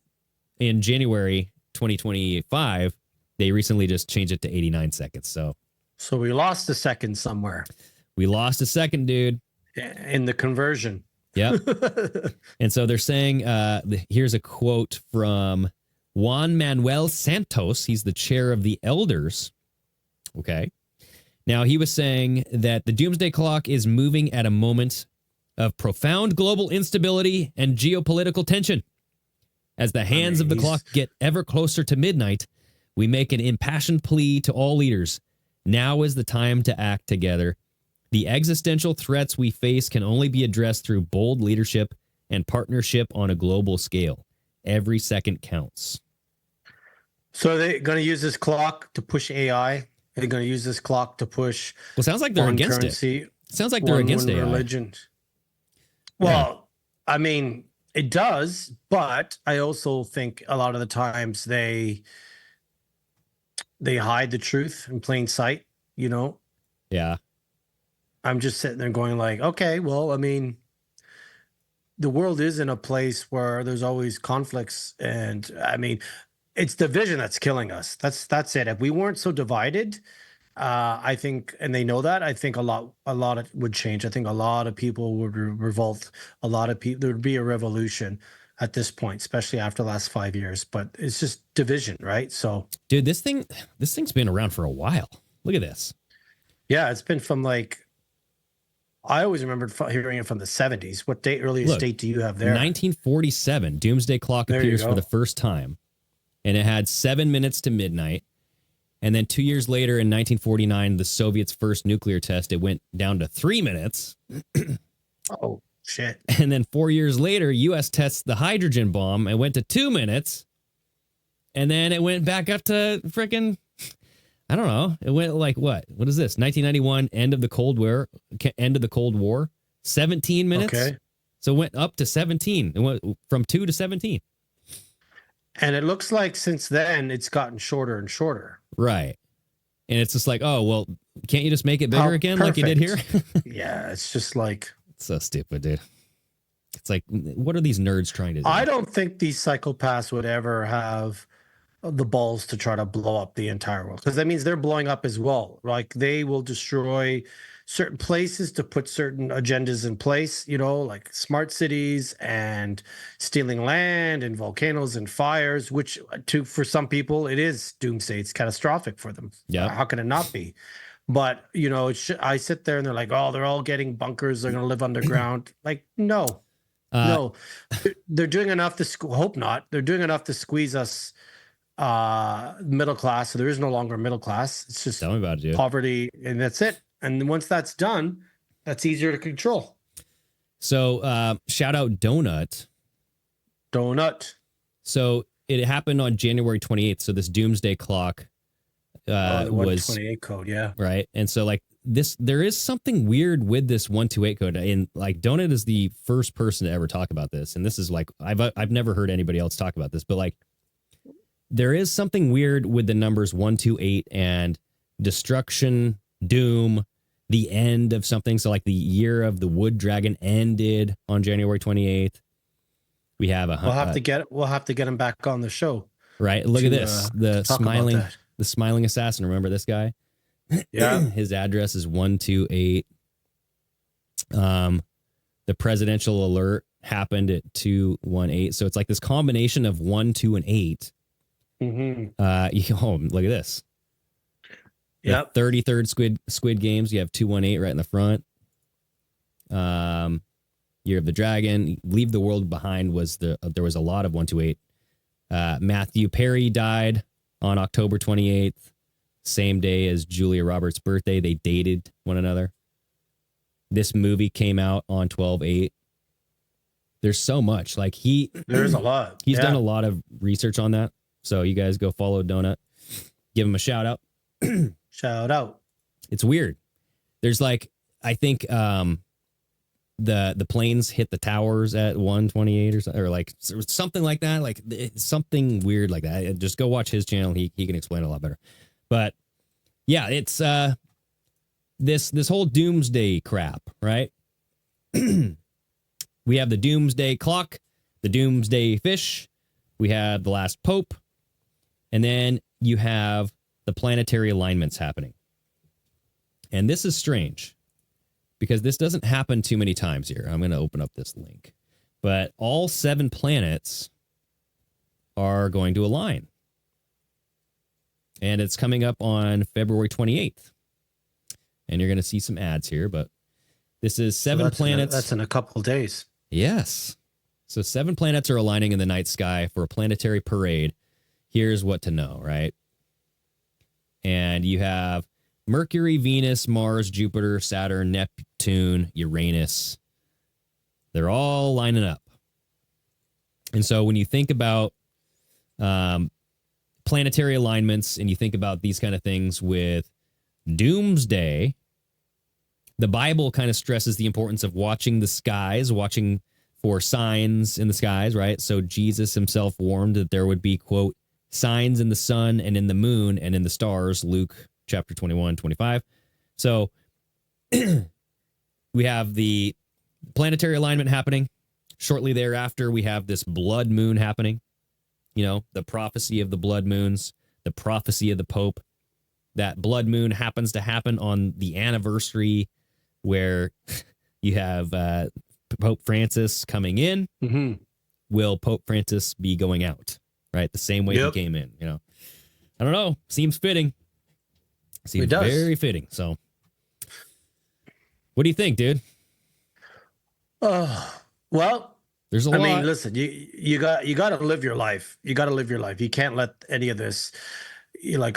in January 2025, they recently just changed it to 89 seconds. So we lost a second somewhere. We lost a second, dude. In the conversion. Yep. And so they're saying, here's a quote from Juan Manuel Santos. He's the chair of the elders. Okay. Now, he was saying that the Doomsday Clock is moving at a moment of profound global instability and geopolitical tension. As the hands of the clock get ever closer to midnight, we make an impassioned plea to all leaders. Now is the time to act together. The existential threats we face can only be addressed through bold leadership and partnership on a global scale. Every second counts. So are they going to use this clock to push AI? Are they going to use this clock to push? Well, sounds like they're against currency, it. Sounds like they're against AI. Religion. Well, yeah. I mean, it does, but I also think a lot of the times they hide the truth in plain sight, you know? Yeah. I'm just sitting there going like, okay, well, I mean, the world is in a place where there's always conflicts. And I mean, it's division that's killing us. That's it. If we weren't so divided, I think, and they know that, I think a lot would change. I think a lot of people would revolt. A lot of people, there would be a revolution at this point, especially after the last 5 years. But it's just division, right? So, dude, this thing's been around for a while. Look at this. Yeah, it's been from like, I always remembered hearing it from the 70s. What earliest date do you have there? 1947. Doomsday Clock appears for the first time. And it had 7 minutes to midnight. And then 2 years later, in 1949, the Soviets' first nuclear test, it went down to 3 minutes. Oh, shit. And then 4 years later, U.S. tests the hydrogen bomb and went to 2 minutes. And then it went back up to freaking, I don't know. It went like what? What is this? 1991, end of the Cold War, 17 minutes. Okay. So it went up to 17. It went from 2 to 17. And it looks like since then it's gotten shorter and shorter. Right. And it's just like, oh, well, can't you just make it bigger again like you did here? Yeah, it's just like. It's so stupid, dude. It's like, what are these nerds trying to do? I don't think these psychopaths would ever have the balls to try to blow up the entire world, because that means they're blowing up as well. Like they will destroy certain places to put certain agendas in place, you know, like smart cities and stealing land and volcanoes and fires, which for some people it is doomsday. It's catastrophic for them. Yeah. How can it not be? But, you know, I sit there and they're like, oh, they're all getting bunkers. They're going to live underground. Like, no. No, they're doing enough to hope not. They're doing enough to squeeze us middle class. So there is no longer middle class. It's just Tell me about it, dude. Poverty, and that's it. And once that's done, that's easier to control. So shout out Donut. So it happened on January 28th. So this Doomsday Clock The was 128 code, yeah. right. And so like there is something weird with this 128 code, and like Donut is the first person to ever talk about this, and this is like I've never heard anybody else talk about this, but like there is something weird with the numbers 128 and destruction, doom, the end of something. So like the year of the wood dragon ended on January 28th. We have We'll have to get him back on the show. Right. Look at this. The the smiling assassin. Remember this guy? Yeah. His address is 128. The presidential alert happened at 218. So it's like this combination of 1, 2, and 8. Mm-hmm. Look at this. Yep. The 33rd Squid Games. You have 218 right in the front. Year of the Dragon. Leave the World Behind there was a lot of 128. Matthew Perry died on October 28th. Same day as Julia Roberts' birthday. They dated one another. This movie came out on 12/8. There's so much. Like there's a lot. He's done a lot of research on that. So you guys go follow Donut. Give him a shout out. Shout out. It's weird. There's like, I think the planes hit the towers at 128 or like something like that. Like something weird like that. Just go watch his channel. He can explain it a lot better. But yeah, it's this whole doomsday crap, right? We have the Doomsday Clock, the Doomsday Fish, we have the last Pope, and then you have the planetary alignments happening. And this is strange because this doesn't happen too many times here. I'm going to open up this link. But all 7 planets are going to align. And it's coming up on February 28th. And you're going to see some ads here, but this is 7 planets. That's in a couple of days. Yes. So 7 planets are aligning in the night sky for a planetary parade. Here's what to know, right? And you have Mercury, Venus, Mars, Jupiter, Saturn, Neptune, Uranus. They're all lining up. And so when you think about planetary alignments and you think about these kind of things with doomsday, the Bible kind of stresses the importance of watching the skies, watching for signs in the skies, right? So Jesus himself warned that there would be, quote, signs in the sun and in the moon and in the stars, Luke chapter 21-25. So we have the planetary alignment happening. Shortly thereafter, we have this blood moon happening. You know, the prophecy of the blood moons, the prophecy of the Pope. That blood moon happens to happen on the anniversary where you have Pope Francis coming in. Mm-hmm. Will Pope Francis be going out? Right? The same way he came in, you know. I don't know. Seems fitting. Seems very fitting. So what do you think, dude? Well, there's a lot. I mean, listen, you got to live your life. You got to live your life. You can't let any of this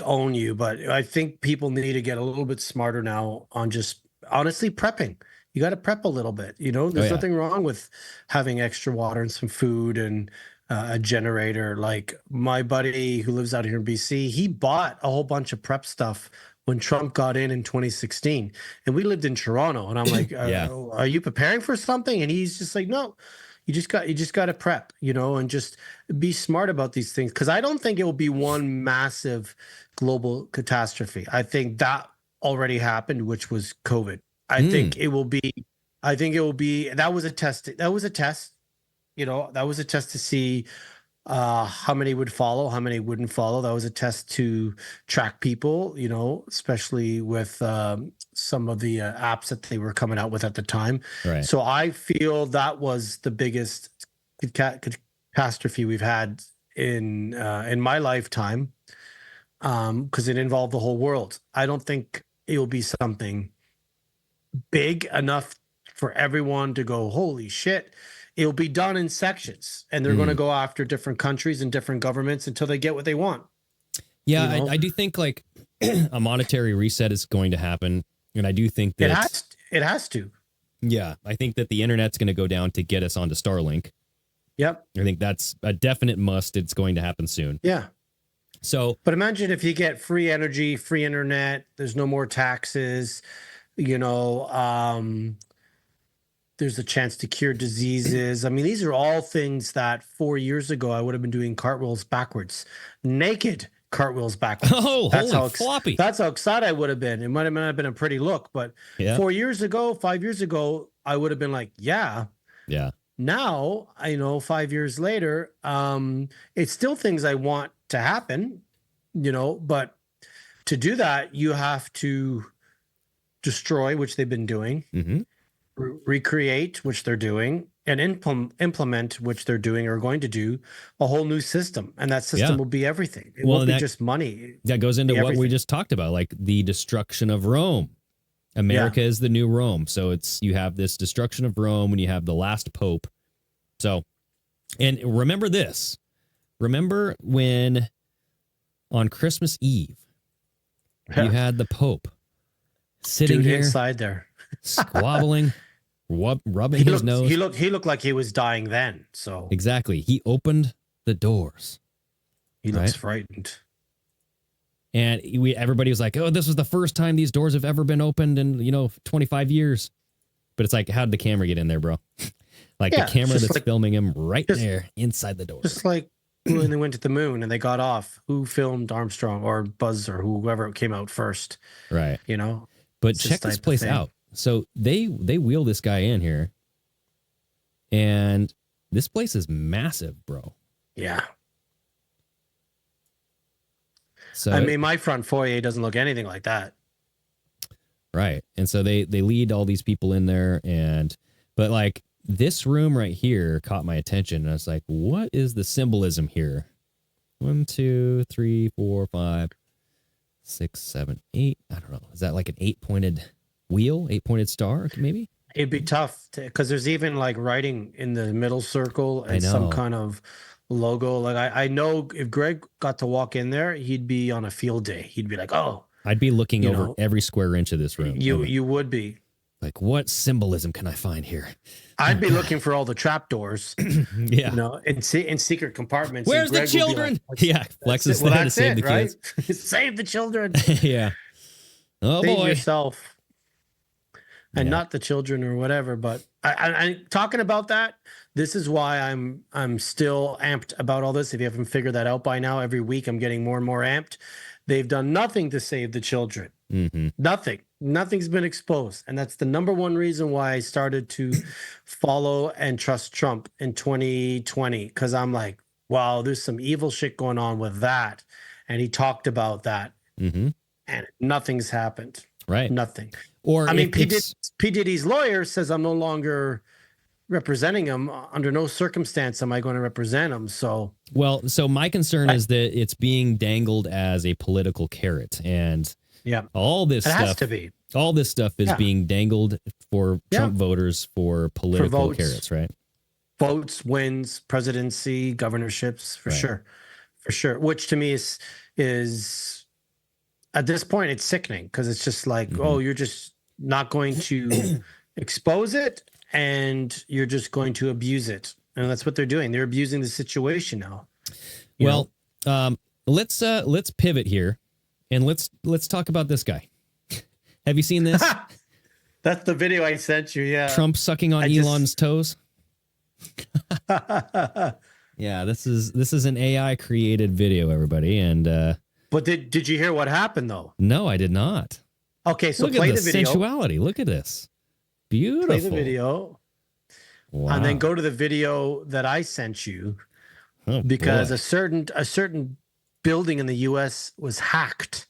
own you. But I think people need to get a little bit smarter now on just honestly prepping. You got to prep a little bit. You know, there's nothing wrong with having extra water and some food and a generator. Like my buddy who lives out here in BC, he bought a whole bunch of prep stuff when Trump got in 2016, and we lived in Toronto. And I'm like, Yeah. are you preparing for something? And he's just like, no, you just got to prep, and just be smart about these things. Because I don't think it will be one massive global catastrophe. I think that already happened, which was COVID. I think it will be. That was a test. That was a test. That was a test to see how many would follow, how many wouldn't follow. That was a test to track people, especially with some of the apps that they were coming out with at the time. Right. So I feel that was the biggest catastrophe we've had in my lifetime, because it involved the whole world. I don't think it will be something big enough for everyone to go, holy shit. It'll be done in sections, and they're going to go after different countries and different governments until they get what they want. Yeah, I do think like a monetary reset is going to happen, and I do think that it has to. Yeah, I think that the internet's going to go down to get us onto Starlink. Yep, I think that's a definite must. It's going to happen soon. Yeah. So, but imagine if you get free energy, free internet. There's no more taxes. There's a chance to cure diseases. I mean, these are all things that 4 years ago I would have been doing cartwheels backwards, naked cartwheels backwards. Oh, holy floppy! That's how excited I would have been. It might have not been a pretty look, but 4 years ago, 5 years ago, I would have been like, yeah. Now, 5 years later, it's still things I want to happen, but to do that, you have to destroy, which they've been doing. Recreate, which they're doing, and implement, which they're doing or going to do, a whole new system. And that system will be everything. It won't be just money. That goes into what we just talked about, like the destruction of Rome. America is the new Rome. So you have this destruction of Rome when you have the last pope. So, and remember this. Remember when on Christmas Eve, you had the Pope sitting here inside there, squabbling, rubbing his nose. He looked like he was dying then. So exactly, he opened the doors. He looks frightened, and everybody was like, "Oh, this was the first time these doors have ever been opened in 25 years." But it's like, how did the camera get in there, bro? Like the camera that's filming him there inside the door. Just like when they went to the moon and they got off. Who filmed Armstrong or Buzz or whoever came out first? Right. But It's check just this type of place thing. out. So they wheel this guy in here, and this place is massive, bro. Yeah. So I mean, my front foyer doesn't look anything like that. right, and so they lead all these people in there, but like this room right here caught my attention, and I was like, what is the symbolism here? 1, 2, 3, 4, 5, 6, 7, 8. I don't know. Is that like an 8-pointed wheel, 8-pointed star, maybe? It'd be tough because there's even like writing in the middle circle and some kind of logo. Like I know if Greg got to walk in there, he'd be on a field day. He'd be like, oh, I'd be looking over every square inch of this room. You would be. Like, what symbolism can I find here? I'd be looking for all the trapdoors, in secret compartments. Where's and Greg the would be children? like, Flex is there to save the kids. Save the children. Yeah. Oh, Save boy. yourself. And not the children or whatever. But I talking about that, this is why I'm still amped about all this. If you haven't figured that out by now, every week I'm getting more and more amped. They've done nothing to save the children. Nothing. Nothing's been exposed. And that's the number one reason why I started to follow and trust Trump in 2020. Because I'm like, wow, there's some evil shit going on with that. And he talked about that. And nothing's happened. Right. Nothing. Or I mean, P. Diddy's lawyer says I'm no longer representing him. Under no circumstance am I going to represent him. So my concern is that it's being dangled as a political carrot, and all this stuff has to be. All this stuff is being dangled for Trump voters for political carrots, right? Votes, wins, presidency, governorships, for sure. Which to me is at this point it's sickening because it's just like, oh, you're just not going to expose it, and you're just going to abuse it. And that's what they're doing. They're abusing the situation now. Let's pivot here and let's talk about this guy. Have you seen this? That's the video I sent you. Yeah. Trump sucking on Elon's toes. Yeah, this is an AI created video, everybody. And but did you hear what happened though? No, I did not. Okay, so look play at the video. Sensuality. Look at this. Beautiful. Play the video. Wow. And then go to the video that I sent you. Oh, because boy. a certain building in the US was hacked.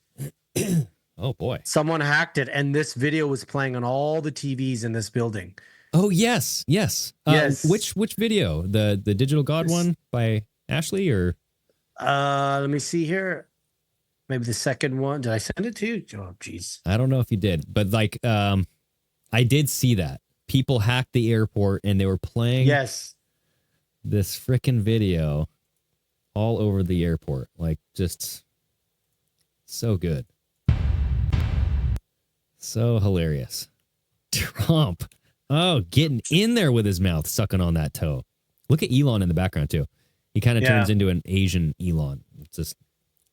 Oh boy. Someone hacked it, and this video was playing on all the TVs in this building. Oh yes. Yes. Which video? The Digital God one by Ashley or let me see here. Maybe the second one. Did I send it to you? Oh geez. I don't know if you did, but like I did see that. People hacked the airport and they were playing this freaking video all over the airport. Like just so good. So hilarious. Trump. Oh, getting in there with his mouth, sucking on that toe. Look at Elon in the background too. He kind of turns into an Asian Elon. It's just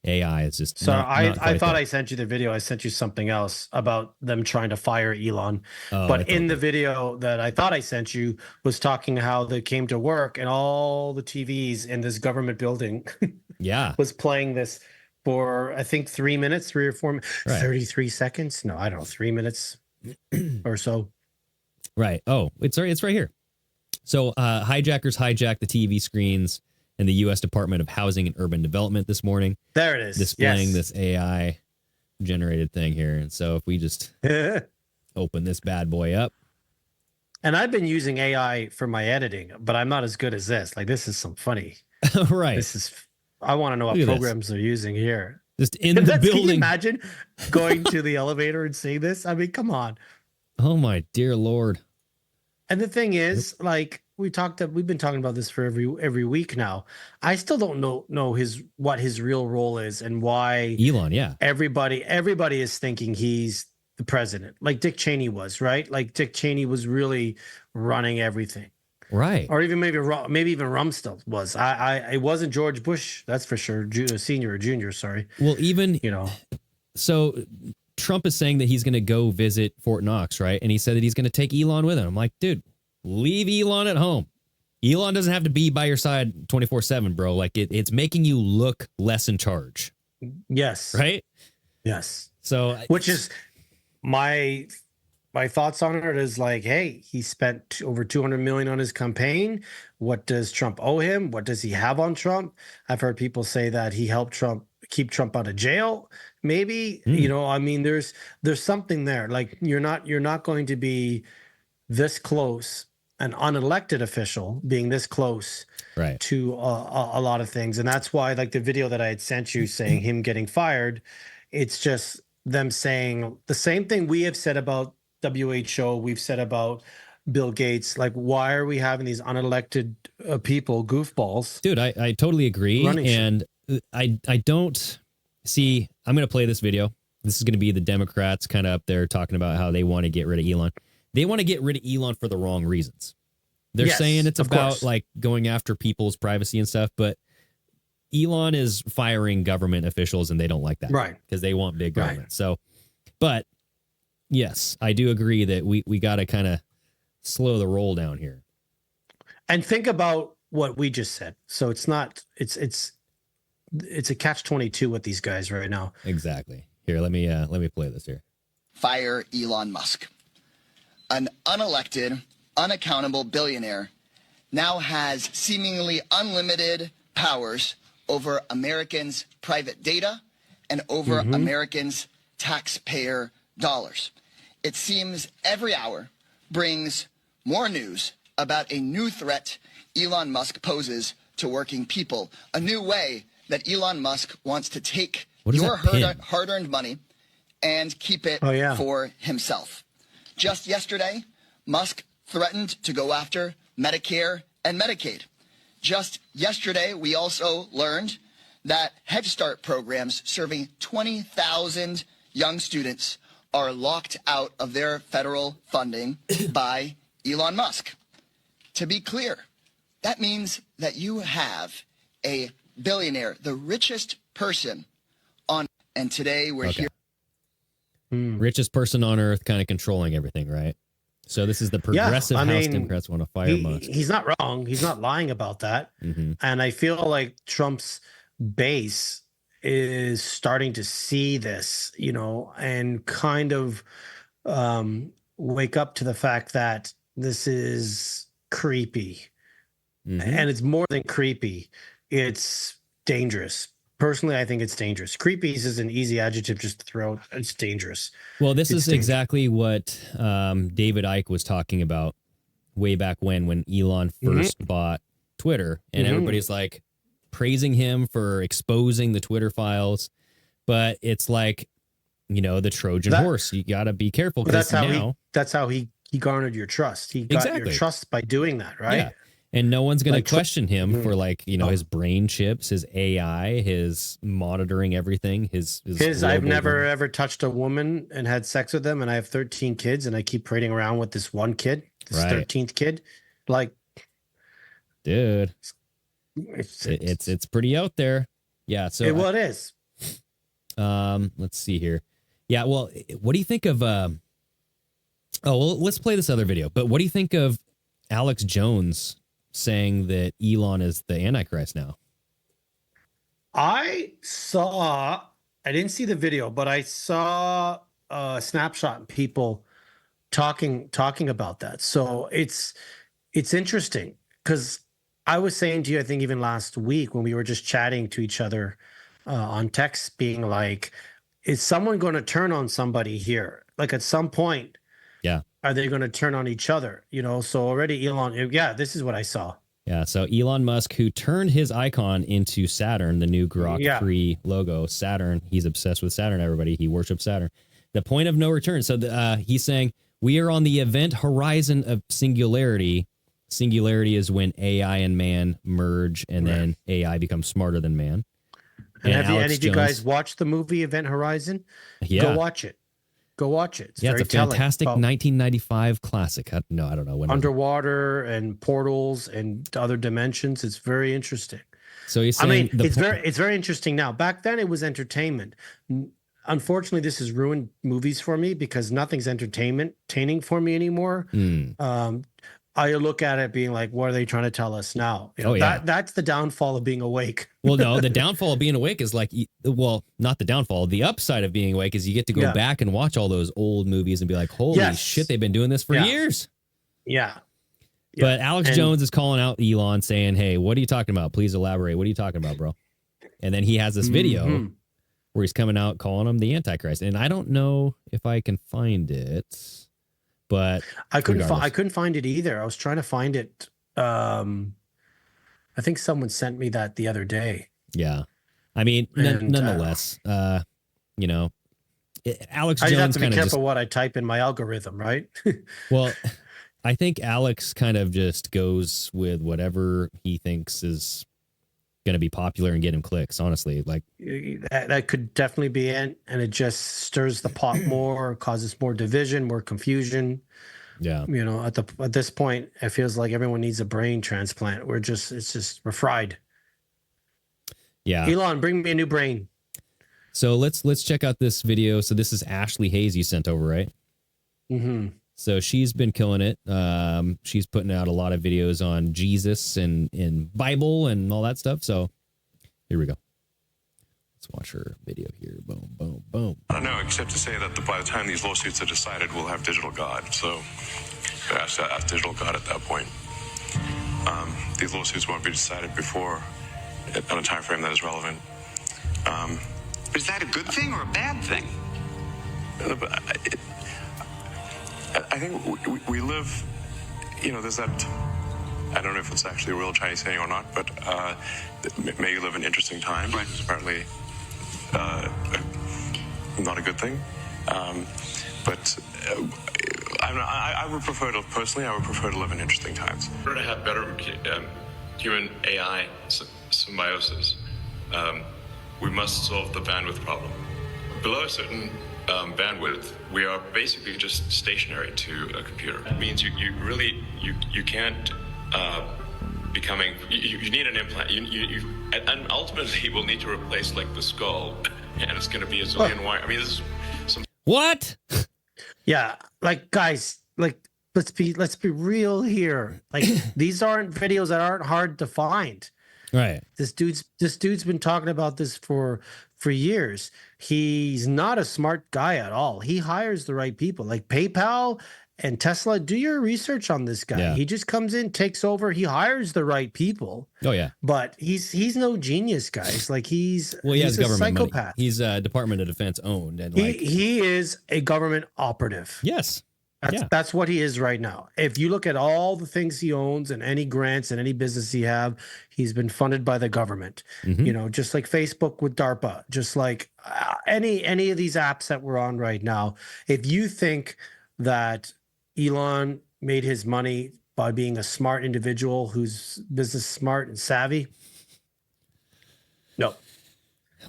AI is just. So not I thought there. I sent you the video. I sent you something else about them trying to fire Elon. Oh, but in the video that I thought I sent you was talking how they came to work and all the TVs in this government building was playing this for, I think, 3 minutes, 3 or 4 minutes, 33 seconds. No, I don't know, 3 minutes or so. Right. Oh, it's right here. So hijackers hijacked the TV screens in the U.S. Department of Housing and Urban Development this morning. There it is. Displaying this AI generated thing here. And so if we just open this bad boy up. And I've been using AI for my editing, but I'm not as good as this. Like, this is some funny. Right. I want to know what programs they're using here. Just in the building. Can you imagine going to the elevator and seeing this? I mean, come on. Oh my dear Lord. And the thing is, like we've been talking about this for every week now. I still don't know what his real role is and why Elon, everybody is thinking he's the president, like Dick Cheney was, right? Like Dick Cheney was really running everything. Right. Or even maybe even Rumsfeld was. It wasn't George Bush, that's for sure. Senior or junior, sorry. Well, even so Trump is saying that he's going to go visit Fort Knox, right? And he said that he's going to take Elon with him. I'm like, dude, leave Elon at home. Elon doesn't have to be by your side 24/7, bro. Like it's making you look less in charge. Yes. Right? Yes. So which is my thoughts on it is like, hey, he spent over $200 million on his campaign. What does Trump owe him? What does he have on Trump? I've heard people say that he helped keep Trump out of jail. Maybe, I mean, there's something there. Like you're not going to be this close, an unelected official being this close to a lot of things. And that's why, like the video that I had sent you saying him getting fired, it's just them saying the same thing we have said about WHO, we've said about Bill Gates. Like, why are we having these unelected people, goofballs? Dude, I totally agree. And I don't see, I'm going to play this video. This is going to be the Democrats kind of up there talking about how they want to get rid of Elon. They want to get rid of Elon for the wrong reasons. They're saying it's about like going after people's privacy and stuff, but Elon is firing government officials and they don't like that. Right. Because they want big government. So, but yes, I do agree that we got to kind of slow the roll down here. And think about what we just said. So it's a catch-22 with these guys right now. Exactly. Here, let me play this here. Fire Elon Musk. An unelected, unaccountable billionaire now has seemingly unlimited powers over Americans' private data and over Americans' taxpayer dollars. It seems every hour brings more news about a new threat Elon Musk poses to working people, a new way that Elon Musk wants to take your hard-earned money and keep it for himself. Just yesterday, Musk threatened to go after Medicare and Medicaid. Just yesterday, we also learned that Head Start programs serving 20,000 young students are locked out of their federal funding by Elon Musk. To be clear, That means that you have a billionaire, the richest person on, and today we're here. Richest person on earth, kind of controlling everything, right? So this is the progressive House Democrats want to fire Musk. He's not wrong. He's not lying about that. And I feel like Trump's base is starting to see this, you know, and kind of wake up to the fact that this is creepy. And it's more than creepy. It's dangerous. Personally, I think it's dangerous. Creepy is an easy adjective just to throw out. It's dangerous. Well, this is exactly what David Icke was talking about way back when Elon first bought Twitter. And everybody's like praising him for exposing the Twitter files. But it's like, you know, the Trojan horse. You got to be careful. That's how he garnered your trust. He got your trust by doing that, right? Yeah. And no one's going to question him for, like, you know, his brain chips, his AI, his monitoring everything, his I've never ever touched a woman and had sex with them, and I have 13 kids, and I keep parading around with this one kid, this 13th kid. Like, dude, it's pretty out there. Yeah. So it is. Let's see here. Yeah. Well, what do you think of? Let's play this other video. But what do you think of Alex Jones saying that Elon is the Antichrist now? I didn't see the video, but I saw a snapshot of people talking about that. So it's interesting, because I was saying to you, I think even last week when we were just chatting to each other on text, being like, is someone going to turn on somebody here? Like, at some point, are they going to turn on each other? You know, so already Elon, this is what I saw. Yeah, so Elon Musk, who turned his icon into Saturn, the new Grok 3 logo, Saturn. He's obsessed with Saturn, everybody. He worships Saturn. The point of no return. So he's saying, we are on the event horizon of singularity. Singularity is when AI and man merge, and then AI becomes smarter than man. And have any of you guys watched the movie Event Horizon? Yeah. Go watch it. Go watch it. It's a fantastic 1995 classic. I don't know when. Underwater and portals and other dimensions. It's very interesting. So he's saying, it's very interesting now. Back then, it was entertainment. Unfortunately, this has ruined movies for me, because nothing's entertaining for me anymore. I look at it being like, what are they trying to tell us now? You know, that's the downfall of being awake. Well, no, the downfall of being awake is like, well, not the downfall. The upside of being awake is you get to go back and watch all those old movies and be like, holy shit, they've been doing this for years. Yeah. But Alex Jones is calling out Elon, saying, hey, what are you talking about? Please elaborate. What are you talking about, bro? And then he has this video where he's coming out calling him the Antichrist. And I don't know if I can find it. But I couldn't find it either. I was trying to find it. I think someone sent me that the other day. Yeah, I mean, nonetheless, you know, Alex Jones. I have to be careful what I type in my algorithm, right? Well, I think Alex kind of just goes with whatever he thinks is going to be popular and get him clicks. Honestly, like that could definitely be it, and it just stirs the pot more, causes more division, more confusion. Yeah, you know, at this point, it feels like everyone needs a brain transplant. We're fried. Yeah, Elon, bring me a new brain. So let's check out this video. So this is Ashley Hayes you sent over, right? So she's been killing it. She's putting out a lot of videos on Jesus and Bible and all that stuff. So here we go. Let's watch her video here. Boom, boom, boom. I don't know, except to say that by the time these lawsuits are decided, we'll have digital God. So ask digital God at that point. These lawsuits won't be decided before on a time frame that is relevant. Is that a good thing or a bad thing? I think we live, you know, there's that, I don't know if it's actually a real Chinese saying or not, but may you live in interesting times. Right. It's apparently not a good thing. But I would prefer to, personally, I would prefer to live in interesting times. In order to have better human AI symbiosis, we must solve the bandwidth problem. Below a certain bandwidth, we are basically just stationary to a computer. That means you can't becoming. You need an implant. And ultimately, we'll need to replace like the skull, and it's going to be a zillion wire. I mean, this is some. What? Yeah, like guys, like let's be real here. Like these aren't videos that aren't hard to find. Right. This dude's been talking about this for years. He's not a smart guy at all. He hires the right people, like PayPal and Tesla. Do your research on this guy. Yeah. He just comes in, takes over. He hires the right people. Oh yeah. But he's no genius, guys. Like He he's has a government psychopath. money. He's Department of Defense owned, and like He is a government operative. yes. That's what he is right now. If you look at all the things he owns and any grants and any business he have, he's been funded by the government. Mhm. You know, just like Facebook with DARPA, just like any of these apps that we're on right now. If you think that Elon made his money by being a smart individual who's business smart and savvy, no.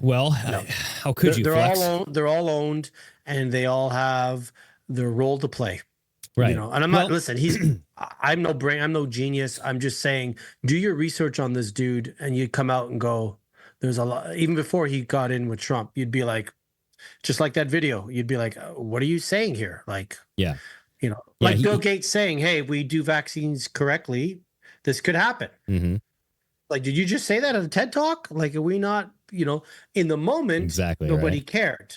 Well, No. how could you? They're Flex? they're all owned, and they all have their role to play. Right. You know, and I'm not listen, I'm no genius. I'm just saying, do your research on this dude, and you come out and go, there's a lot. Even before he got in with Trump, you'd be like, just like that video, you'd be like, what are you saying here? Like, Yeah. you know, Yeah, like Bill Gates saying, hey, if we do vaccines correctly, this could happen. Mm-hmm. Like, did you just say that at a TED Talk? Like, are we not, you know, in the moment, Exactly. nobody Right. cared.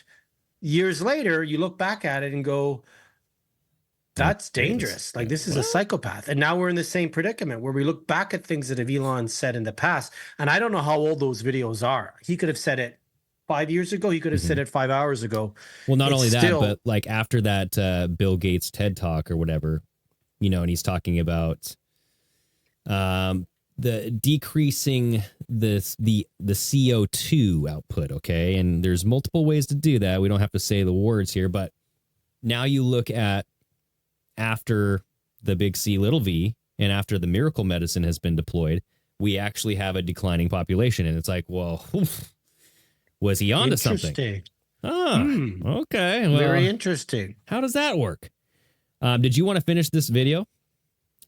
Years later, you look back at it and go, that's dangerous. Like, this is a psychopath. And now we're in the same predicament where we look back at things that have Elon said in the past. And I don't know how old those videos are. He could have said it 5 years ago. He could have said it 5 hours ago. Well, not It's only that, still- but like after that Bill Gates TED Talk or whatever, you know, and he's talking about the decreasing the CO2 output. Okay. And there's multiple ways to do that. We don't have to say the words here, but now you look at after the big C little v and after the miracle medicine has been deployed, we actually have a declining population. And it's like, well, was he onto something? Interesting. Oh, okay. Well, Very interesting. how does that work? Did you want to finish this video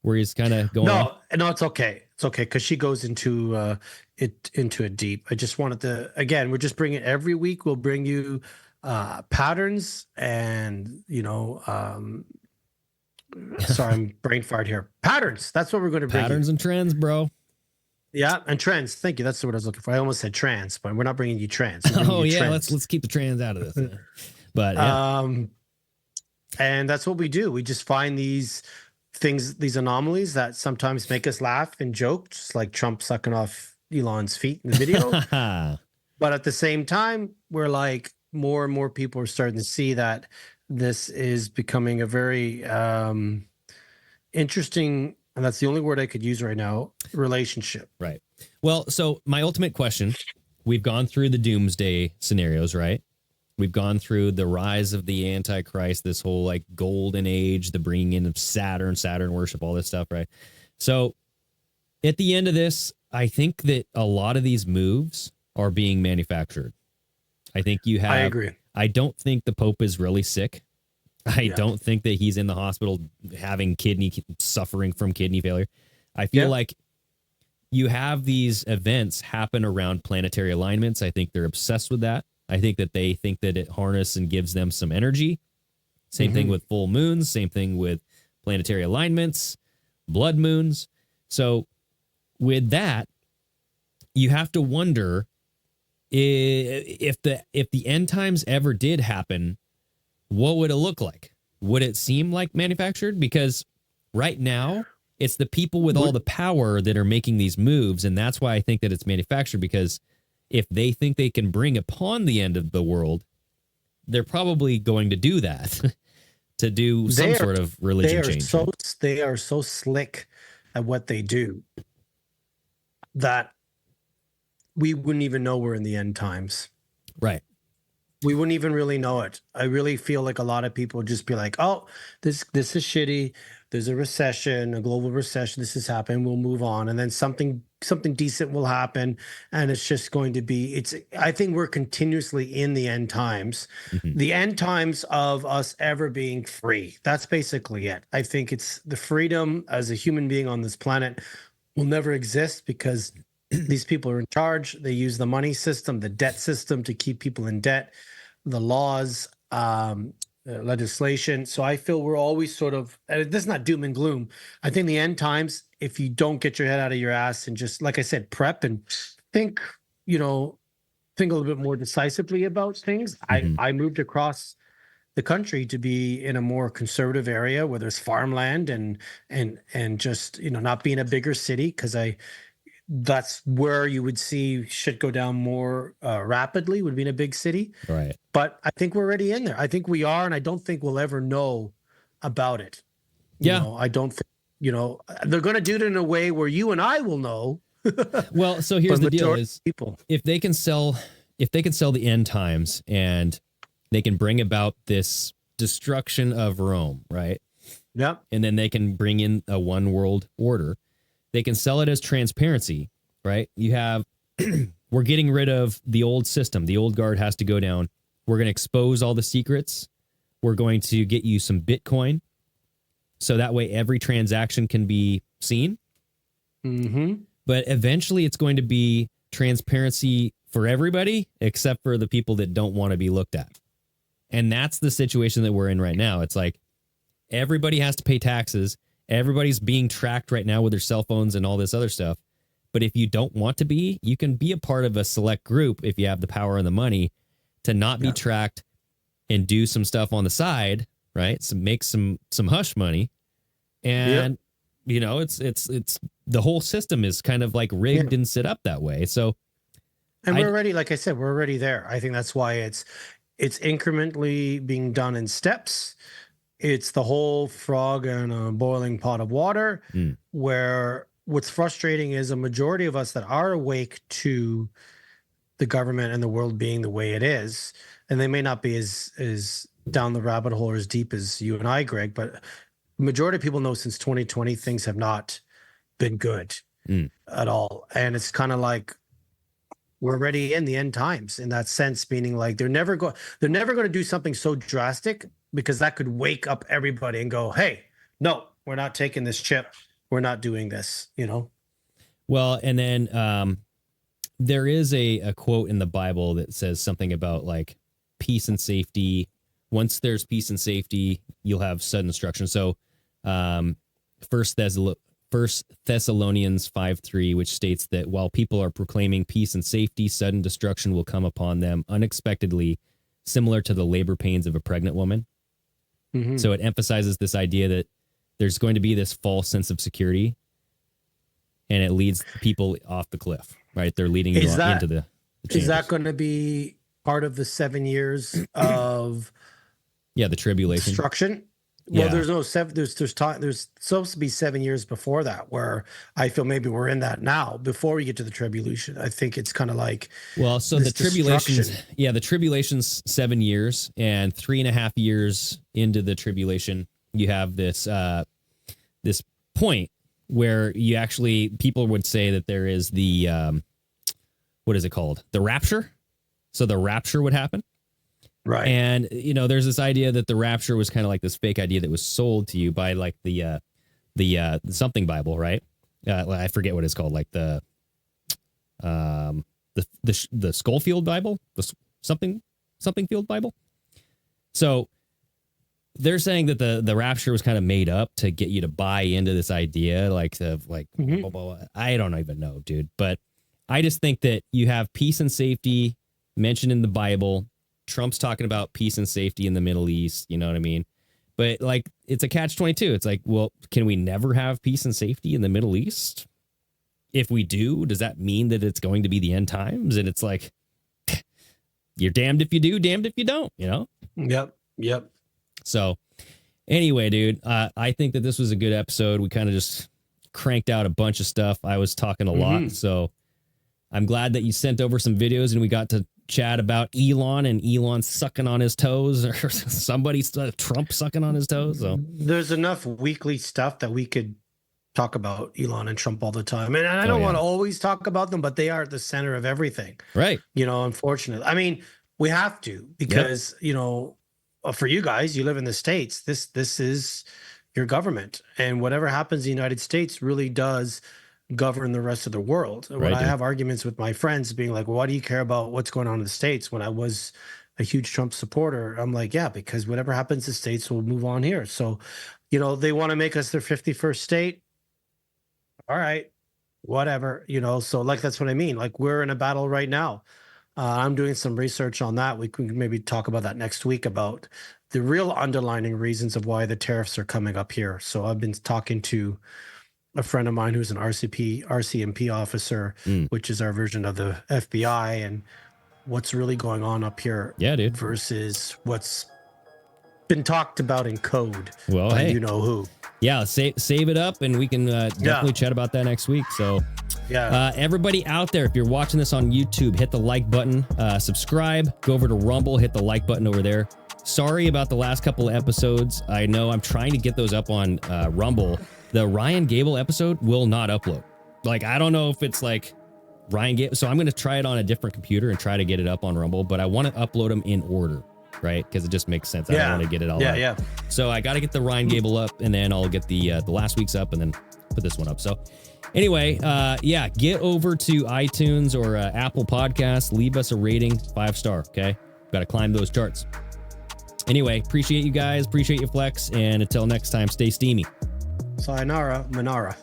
where he's kind of going on? No, it's okay. It's okay because she goes into it deep. I just wanted to, again, we're just bringing every week. We'll bring you patterns and, you know, sorry, I'm brain fired here. Patterns. That's what we're going to bring. Patterns and trends, bro. Yeah, and trends. Thank you. That's the word I was looking for. I almost said trans, but we're not bringing you trans. We're bringing Oh you yeah, trends. let's keep the trans out of this. But yeah. And that's what we do. We just find these things, these anomalies that sometimes make us laugh and joke, just like Trump sucking off Elon's feet in the video. But at the same time, we're like, more and more people are starting to see that this is becoming a very interesting, and that's the only word I could use right now, relationship. Right. Well, so my ultimate question, we've gone through the doomsday scenarios, right? We've gone through the rise of the Antichrist, this whole like golden age, the bringing in of Saturn worship, all this stuff, right? So at the end of this, I think that a lot of these moves are being manufactured. I think you have. I agree. I don't think the Pope is really sick. I don't think that he's in the hospital having suffering from kidney failure. I feel like you have these events happen around planetary alignments. I think they're obsessed with that. I think that they think that it harnesses and gives them some energy. Same thing with full moons. Same thing with planetary alignments, blood moons. So with that, you have to wonder if the end times ever did happen, what would it look like? Would it seem like manufactured? Because right now, it's the people with all the power that are making these moves. And that's why I think that it's manufactured, because if they think they can bring upon the end of the world, they're probably going to do that to do some sort of religion change. They are so slick at what they do that we wouldn't even know we're in the end times. Right. We wouldn't even really know it. I really feel like a lot of people would just be like, oh, this is shitty. There's a recession, a global recession. This has happened. We'll move on. And then something decent will happen. And it's just going to be, I think we're continuously in the end times, the end times of us ever being free. That's basically it. I think it's the freedom as a human being on this planet. will never exist because these people are in charge. They use the money system, the debt system to keep people in debt, the laws, legislation. So I feel we're always sort of, and this is not doom and gloom. I think the end times, if you don't get your head out of your ass and just, like I said, prep and think, think a little bit more decisively about things. I moved across the country to be in a more conservative area where there's farmland and just not being a bigger city, because that's where you would see shit go down more rapidly, would be in a big city. Right. But I think we're already in there. I think we are, and I don't think we'll ever know about it. I don't think they're going to do it in a way where you and I will know. Well, so here's the deal: is people, if they can sell the end times and they can bring about this destruction of Rome, right? Yep. And then they can bring in a one world order. They can sell it as transparency, right? You have, we're getting rid of the old system. The old guard has to go down. We're going to expose all the secrets. We're going to get you some Bitcoin. So that way every transaction can be seen. Mm-hmm. But eventually it's going to be transparency for everybody except for the people that don't want to be looked at. And that's the situation that we're in right now. It's like everybody has to pay taxes. Everybody's being tracked right now with their cell phones and all this other stuff. But if you don't want to be, you can be a part of a select group if you have the power and the money to not be tracked and do some stuff on the side, right? So make some hush money. And it's the whole system is kind of like rigged and set up that way. So and we're already, like I said, we're already there. I think that's why it's incrementally being done in steps. It's the whole frog in a boiling pot of water, where what's frustrating is a majority of us that are awake to the government and the world being the way it is, and they may not be as down the rabbit hole or as deep as you and I, Greg, but the majority of people know since 2020 things have not been good at all. And it's kind of like we're already in the end times in that sense, meaning like they're never going to do something so drastic, because that could wake up everybody and go, hey, no, we're not taking this chip. We're not doing this, Well, and then there is a quote in the Bible that says something about like peace and safety. Once there's peace and safety, you'll have sudden destruction. So First Thessalonians 5:3, which states that while people are proclaiming peace and safety, sudden destruction will come upon them unexpectedly, similar to the labor pains of a pregnant woman. Mm-hmm. So it emphasizes this idea that there's going to be this false sense of security, and it leads people off the cliff, right? They're leading you into the chambers. Is that going to be part of the 7 years of the tribulation destruction? Well, there's no seven. There's supposed to be 7 years before that, where I feel maybe we're in that now. Before we get to the tribulation, I think it's kind of like so the tribulation's 7 years, and 3.5 years into the tribulation, you have this this point where you actually people would say that there is the what is it called? The rapture. So the rapture would happen. Right. And, there's this idea that the rapture was kind of like this fake idea that was sold to you by like the something Bible, right? I forget what it's called, like the Schofield Bible, the something Field Bible. So they're saying that the rapture was kind of made up to get you to buy into this idea, blah, blah, blah. I don't even know, dude. But I just think that you have peace and safety mentioned in the Bible. Trump's talking about peace and safety in the Middle East. You know what I mean? But like, it's a catch-22. It's like, well, can we never have peace and safety in the Middle East? If we do, does that mean that it's going to be the end times? And it's like, you're damned if you do, damned if you don't, Yep. So anyway, dude, I think that this was a good episode. We kind of just cranked out a bunch of stuff. I was talking a lot. So I'm glad that you sent over some videos and we got to chat about Elon and Elon sucking on his toes, or Trump sucking on his toes. So there's enough weekly stuff that we could talk about Elon and Trump all the time. And I don't want to always talk about them, but they are at the center of everything. Right. Unfortunately. I mean, we have to, because, for you guys, you live in the States. This is your government. And whatever happens in the United States really does govern the rest of the world. When I have arguments with my friends being like, why do you care about what's going on in the States? When I was a huge Trump supporter, I'm like, yeah, because whatever happens to states will move on here. So, you know, they want to make us their 51st state. All right, whatever, you know, so like, that's what I mean. Like, we're in a battle right now. I'm doing some research on that. We can maybe talk about that next week, about the real underlining reasons of why the tariffs are coming up here. So I've been talking to a friend of mine who's an RCMP officer, which is our version of the FBI, and what's really going on up here versus what's been talked about in code. Well, by hey, you know who. Yeah, save it up, and we can definitely chat about that next week. So, everybody out there, if you're watching this on YouTube, hit the like button, subscribe, go over to Rumble, hit the like button over there. Sorry about the last couple of episodes. I know I'm trying to get those up on Rumble. The Ryan Gable episode will not upload. Like, I don't know if it's like Ryan Gable. So I'm going to try it on a different computer and try to get it up on Rumble, but I want to upload them in order, right? Because it just makes sense. I don't want to get it all up. So I got to get the Ryan Gable up, and then I'll get the last week's up, and then put this one up. So anyway, get over to iTunes or Apple Podcasts. Leave us a rating, 5-star, okay? Got to climb those charts. Anyway, appreciate you guys. Appreciate you, Flex. And until next time, stay steamy. Sayonara, Manara.